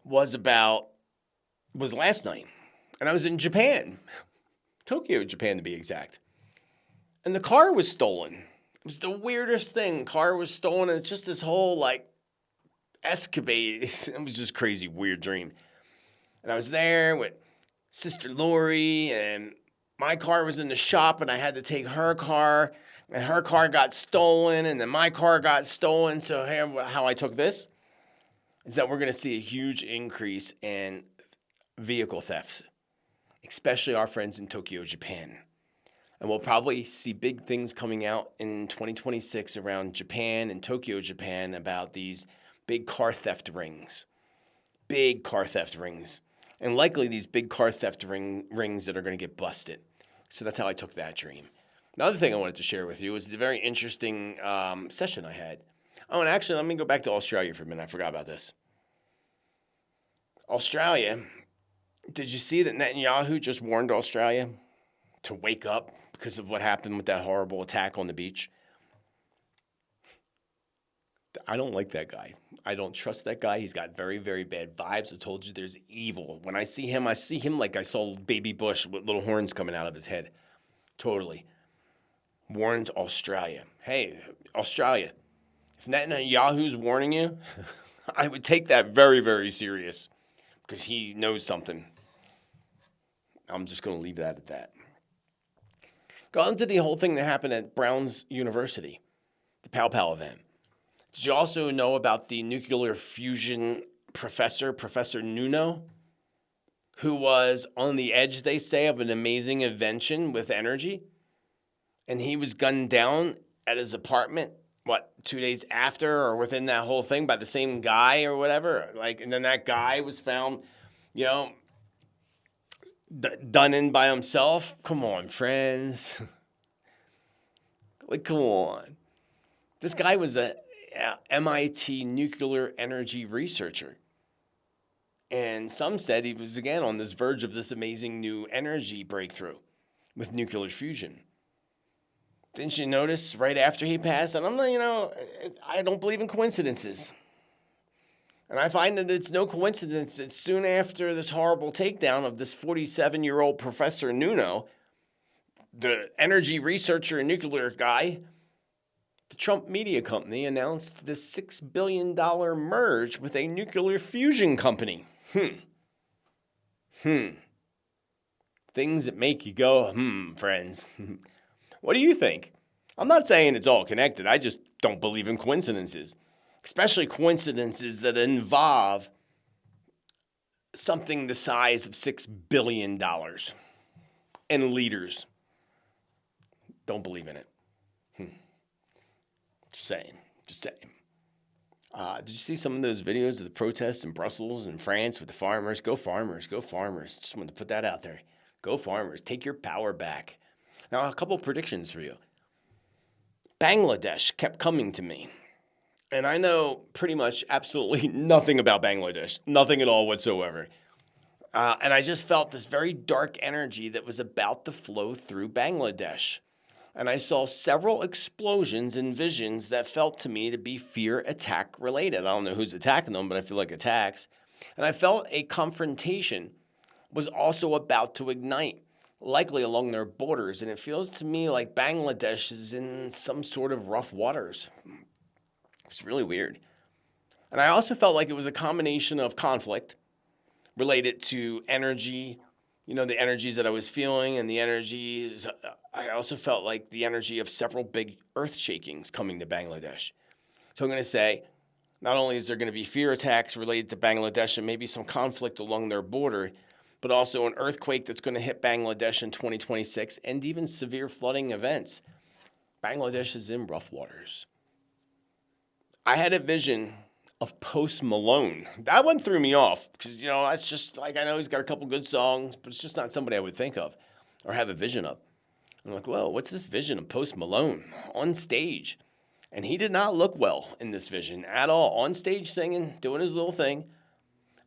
was last night. And I was in Japan. Tokyo, Japan to be exact. And the car was stolen. It was the weirdest thing. Car was stolen, and it's just this whole, escapade. It was just crazy, weird dream. And I was there with Sister Lori, and my car was in the shop, and I had to take her car, and her car got stolen, and then my car got stolen. So how I took this is that we're going to see a huge increase in vehicle thefts, especially our friends in Tokyo, Japan. And we'll probably see big things coming out in 2026 around Japan and Tokyo, Japan, about these big car theft rings. Big car theft rings. And likely these big car theft rings that are going to get busted. So that's how I took that dream. Another thing I wanted to share with you was the very interesting session I had. Oh, and actually, let me go back to Australia for a minute. I forgot about this. Australia, did you see that Netanyahu just warned Australia to wake up because of what happened with that horrible attack on the beach? I don't like that guy. I don't trust that guy. He's got very, very bad vibes. I told you there's evil. When I see him like I saw Baby Bush with little horns coming out of his head. Totally. Warned Australia. Hey, Australia, if Netanyahu's warning you, I would take that very, very serious because he knows something. I'm just going to leave that at that. Go into the whole thing that happened at Brown's University, the Pow Pow event. Did you also know about the nuclear fusion professor, Professor Nuno, who was on the edge, they say, of an amazing invention with energy? And he was gunned down at his apartment, 2 days after or within that whole thing by the same guy or whatever? And then that guy was found, done in by himself. Come on, friends. Come on. This guy was a MIT nuclear energy researcher. And some said he was, again, on this verge of this amazing new energy breakthrough with nuclear fusion. Didn't you notice right after he passed? And I'm not, I don't believe in coincidences. And I find that it's no coincidence that soon after this horrible takedown of this 47-year-old Professor Nuno, the energy researcher and nuclear guy, the Trump media company announced this $6 billion merge with a nuclear fusion company. Things that make you go, friends. What do you think? I'm not saying it's all connected. I just don't believe in coincidences, especially coincidences that involve something the size of $6 billion and leaders. Don't believe in it. Just saying. Did you see some of those videos of the protests in Brussels and France with the farmers? Go farmers, go farmers. Just wanted to put that out there. Go farmers. Take your power back. Now, a couple predictions for you. Bangladesh kept coming to me. And I know pretty much absolutely nothing about Bangladesh. Nothing at all whatsoever. And I just felt this very dark energy that was about to flow through Bangladesh. And I saw several explosions and visions that felt to me to be fear attack related. I don't know who's attacking them, but I feel like attacks. And I felt a confrontation was also about to ignite, likely along their borders. And it feels to me like Bangladesh is in some sort of rough waters. It's really weird. And I also felt like it was a combination of conflict related to energy, the energies that I was feeling and the energies. I also felt like the energy of several big earth shakings coming to Bangladesh. So I'm going to say, not only is there going to be fear attacks related to Bangladesh and maybe some conflict along their border, but also an earthquake that's going to hit Bangladesh in 2026 and even severe flooding events. Bangladesh is in rough waters. I had a vision of Post Malone. That one threw me off because, that's just I know he's got a couple good songs, but it's just not somebody I would think of or have a vision of. I'm like, whoa, what's this vision of Post Malone on stage? And he did not look well in this vision at all. On stage singing, doing his little thing.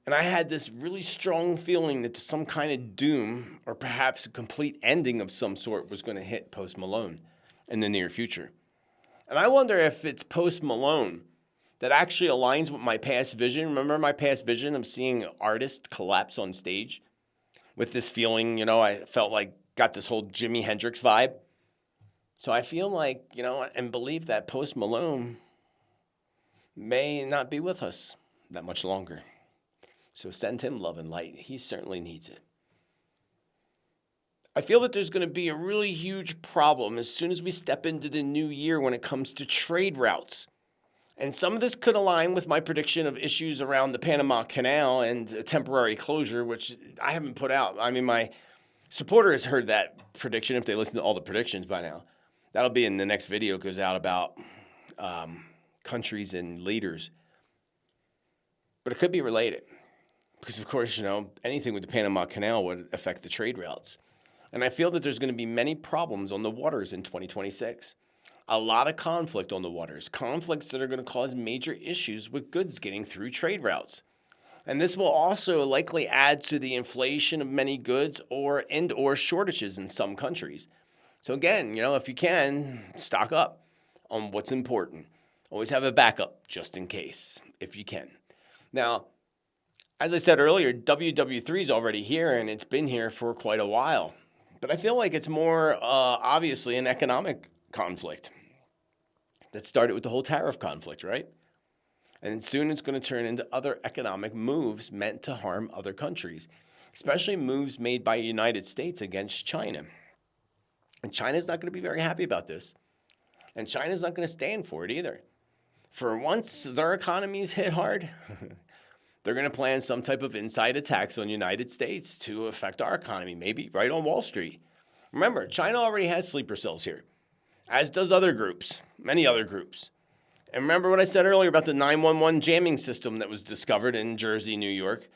And I had this really strong feeling that some kind of doom or perhaps a complete ending of some sort was going to hit Post Malone in the near future. And I wonder if it's Post Malone that actually aligns with my past vision. Remember my past vision of seeing an artist collapse on stage with this feeling, I felt like got this whole Jimi Hendrix vibe. So I feel like, and believe that Post Malone may not be with us that much longer. So send him love and light. He certainly needs it. I feel that there's going to be a really huge problem as soon as we step into the new year when it comes to trade routes. And some of this could align with my prediction of issues around the Panama Canal and a temporary closure, which I haven't put out. I mean, my supporters heard that prediction if they listen to all the predictions by now. That'll be in the next video. It goes out about countries and leaders. But it could be related. Because, of course, anything with the Panama Canal would affect the trade routes. And I feel that there's going to be many problems on the waters in 2026. A lot of conflict on the waters. Conflicts that are going to cause major issues with goods getting through trade routes. And this will also likely add to the inflation of many goods or shortages in some countries. So again, if you can, stock up on what's important. Always have a backup just in case, if you can. Now, as I said earlier, WW3 is already here, and it's been here for quite a while. But I feel like it's more obviously an economic conflict that started with the whole tariff conflict, right? And soon it's going to turn into other economic moves meant to harm other countries, especially moves made by the United States against China. And China's not going to be very happy about this. And China's not going to stand for it either. For once their economies hit hard, they're going to plan some type of inside attacks on the United States to affect our economy, maybe right on Wall Street. Remember, China already has sleeper cells here, as does other groups, many other groups. And remember what I said earlier about the 911 jamming system that was discovered in Jersey, New York?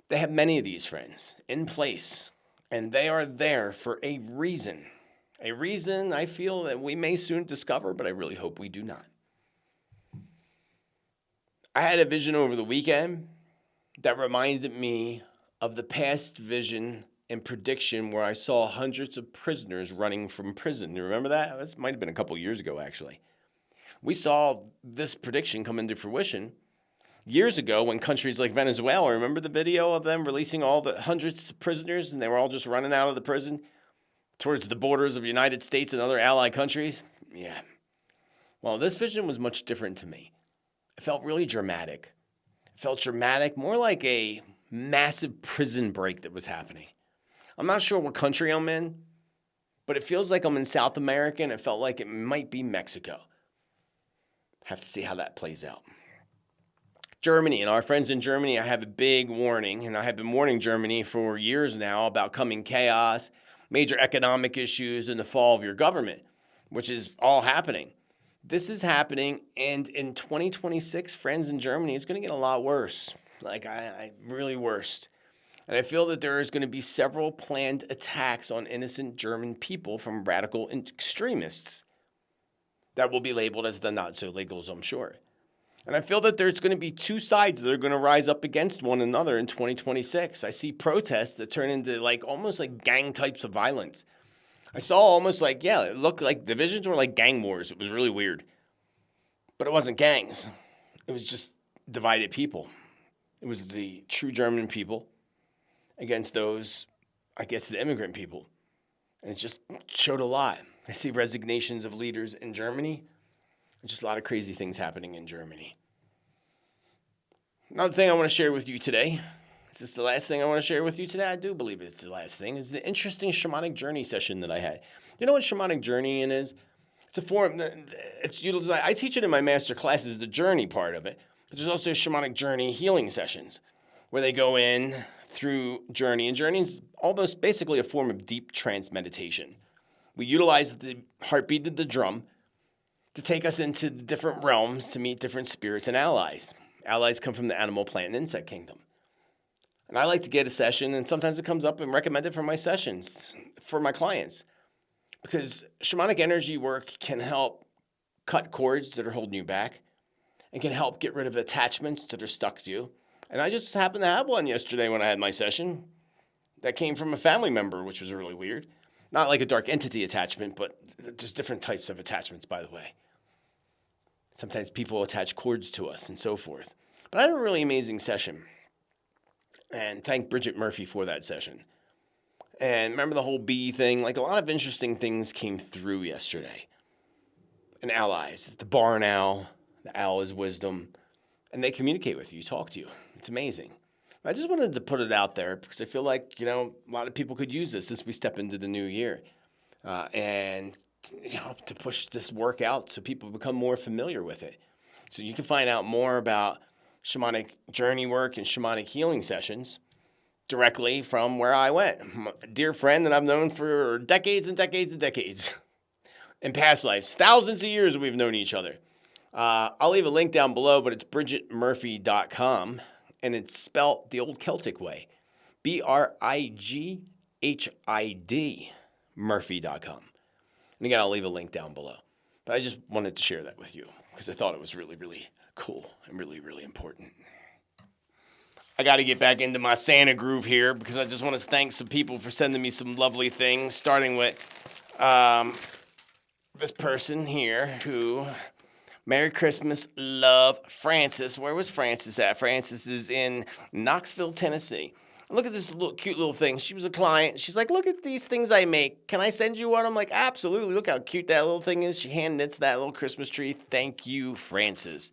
They have many of these friends in place, and they are there for a reason. A reason I feel that we may soon discover, but I really hope we do not. I had a vision over the weekend that reminded me of the past vision and prediction where I saw hundreds of prisoners running from prison. You remember that? This might have been a couple years ago, actually. We saw this prediction come into fruition years ago when countries like Venezuela, remember the video of them releasing all the hundreds of prisoners and they were all just running out of the prison towards the borders of the United States and other allied countries? Yeah. Well, this vision was much different to me. It felt really dramatic. It felt dramatic, more like a massive prison break that was happening. I'm not sure what country I'm in, but it feels like I'm in South America, and it felt like it might be Mexico. Have to see how that plays out. Germany and our friends in Germany, I have a big warning, and I have been warning Germany for years now about coming chaos, major economic issues, and the fall of your government, which is all happening. This is happening, and in 2026, friends in Germany, it's going to get a lot worse. Really worse. And I feel that there is going to be several planned attacks on innocent German people from radical extremists that will be labeled as the not-so-legals, I'm sure. And I feel that there's going to be two sides that are going to rise up against one another in 2026. I see protests that turn into almost like gang types of violence. I saw almost it looked like divisions were like gang wars. It was really weird. But it wasn't gangs. It was just divided people. It was the true German people against those, I guess, the immigrant people. And it just showed a lot. I see resignations of leaders in Germany. There's just a lot of crazy things happening in Germany. Another thing I want to share with you today. Is this the last thing I want to share with you today? I do believe it's the last thing. It's the interesting shamanic journey session that I had. You know what shamanic journeying is? It's a form, it's utilized. I teach it in my master classes, the journey part of it. But there's also shamanic journey healing sessions where they go in through journey. And journey is almost basically a form of deep trance meditation. We utilize the heartbeat of the drum to take us into the different realms to meet different spirits and allies. Allies come from the animal, plant, and insect kingdom. And I like to get a session, and sometimes it comes up and recommend it for my sessions, for my clients. Because shamanic energy work can help cut cords that are holding you back and can help get rid of attachments that are stuck to you. And I just happened to have one yesterday when I had my session that came from a family member, which was really weird. Not like a dark entity attachment, but there's different types of attachments, by the way. Sometimes people attach cords to us and so forth. But I had a really amazing session. And thank Bridget Murphy for that session. And remember the whole bee thing? A lot of interesting things came through yesterday. And allies. The barn owl. The owl is wisdom. And they communicate with you, talk to you. It's amazing. I just wanted to put it out there because I feel like, a lot of people could use this as we step into the new year. And to push this work out so people become more familiar with it. So you can find out more about shamanic journey work and shamanic healing sessions directly from where I went. A dear friend that I've known for decades and decades and decades. In past lives. Thousands of years we've known each other. I'll leave a link down below, but it's bridgetmurphy.com. And it's spelled the old Celtic way. BRIGHID Murphy.com. And again, I'll leave a link down below. But I just wanted to share that with you because I thought it was really, really cool and really, really important. I got to get back into my Santa groove here because I just want to thank some people for sending me some lovely things, starting with this person here who... Merry Christmas, love, Francis. Where was Francis at? Francis is in Knoxville, Tennessee. Look at this cute little thing. She was a client. She's like, look at these things I make. Can I send you one? I'm like, absolutely. Look how cute that little thing is. She hand knits that little Christmas tree. Thank you, Francis.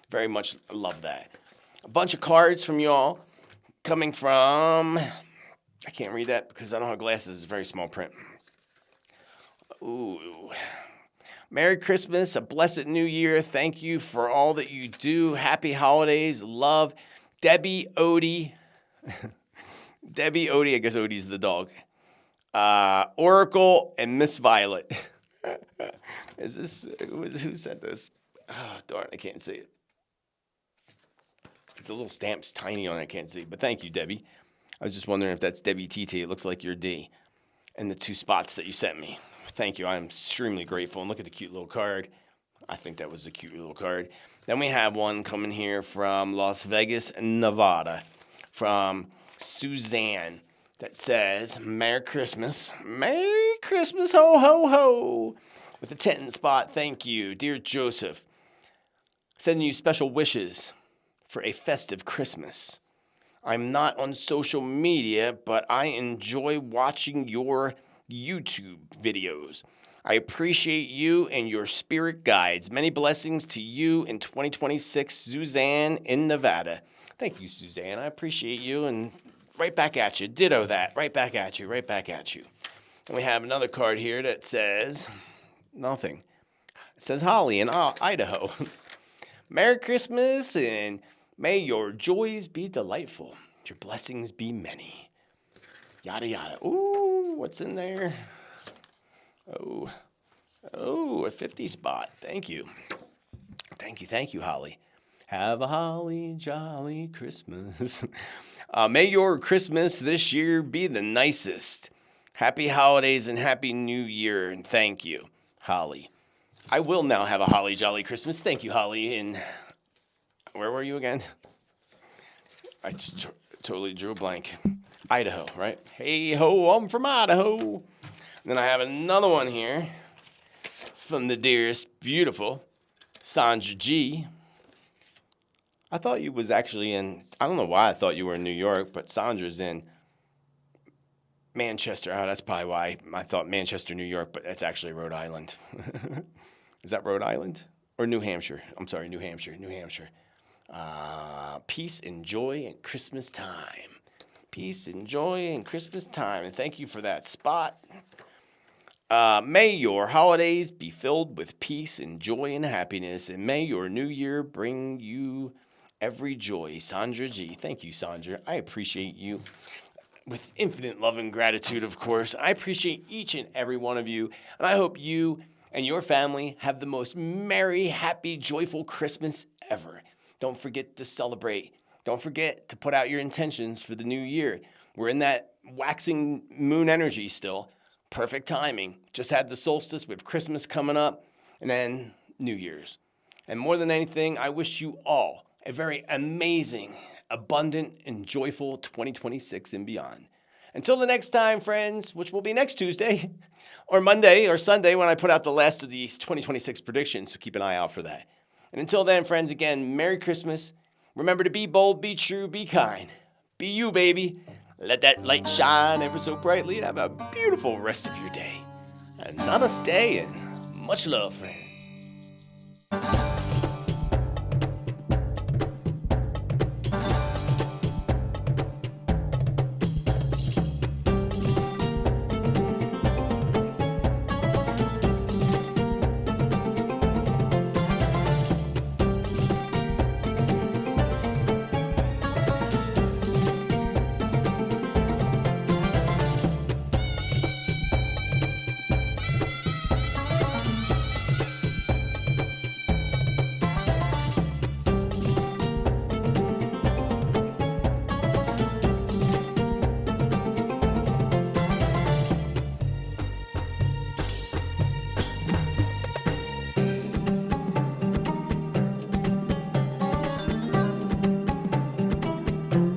Very much love that. A bunch of cards from y'all coming from, I can't read that because I don't have glasses. It's very small print. Ooh. Merry Christmas, a blessed new year. Thank you for all that you do. Happy holidays. Love, Debbie Odie. Debbie Odie, I guess Odie's the dog. Oracle and Miss Violet. Is this, who sent this? Oh, darn, I can't see it. The little stamp's tiny on it, I can't see. But thank you, Debbie. I was just wondering if that's Debbie TT. It looks like your D. And the 2 spots that you sent me. Thank you. I'm extremely grateful. And look at the cute little card. I think that was a cute little card. Then we have one coming here from Las Vegas, Nevada, from Suzanne, that says, Merry Christmas. Merry Christmas, ho, ho, ho. With a 10 spot, thank you. Dear Joseph, sending you special wishes for a festive Christmas. I'm not on social media, but I enjoy watching your YouTube videos. I appreciate you and your spirit guides. Many blessings to you in 2026, Suzanne in Nevada. Thank you, Suzanne. I appreciate you, and right back at you. Ditto that. Right back at you. Right back at you. And we have another card here that says nothing. It says Holly in Idaho. Merry Christmas, and may your joys be delightful. Your blessings be many. Yada, yada. Ooh, what's in there? Oh, a 50 spot. Thank you. Thank you, Holly. Have a holly jolly Christmas. May your Christmas this year be the nicest. Happy holidays and happy new year, and thank you, Holly. I will now have a holly jolly Christmas. Thank you, Holly. And where were you again? I just totally drew a blank. Idaho, right? Hey ho, I'm from Idaho. And then I have another one here from the dearest, beautiful Sandra G. I thought you was actually in, I don't know why I thought you were in New York, but Sandra's in Manchester. Oh, that's probably why I thought Manchester, New York, but it's actually Rhode Island. Is that Rhode Island? Or New Hampshire? I'm sorry, New Hampshire. Peace and joy and Christmas time. Peace and joy and Christmas time. And thank you for that spot. May your holidays be filled with peace and joy and happiness. And may your new year bring you every joy. Sandra G. Thank you, Sandra. I appreciate you. With infinite love and gratitude, of course. I appreciate each and every one of you. And I hope you and your family have the most merry, happy, joyful Christmas ever. Don't forget to celebrate. Don't forget to put out your intentions for the new year. We're in that waxing moon energy still. Perfect timing. Just had the solstice with Christmas coming up and then New Year's. And more than anything, I wish you all a very amazing, abundant, and joyful 2026 and beyond. Until the next time, friends, which will be next Tuesday or Monday or Sunday when I put out the last of these 2026 predictions, so keep an eye out for that. And until then, friends, again, Merry Christmas. Remember to be bold, be true, be kind. Be you, baby. Let that light shine ever so brightly and have a beautiful rest of your day. And namaste and much love, friends.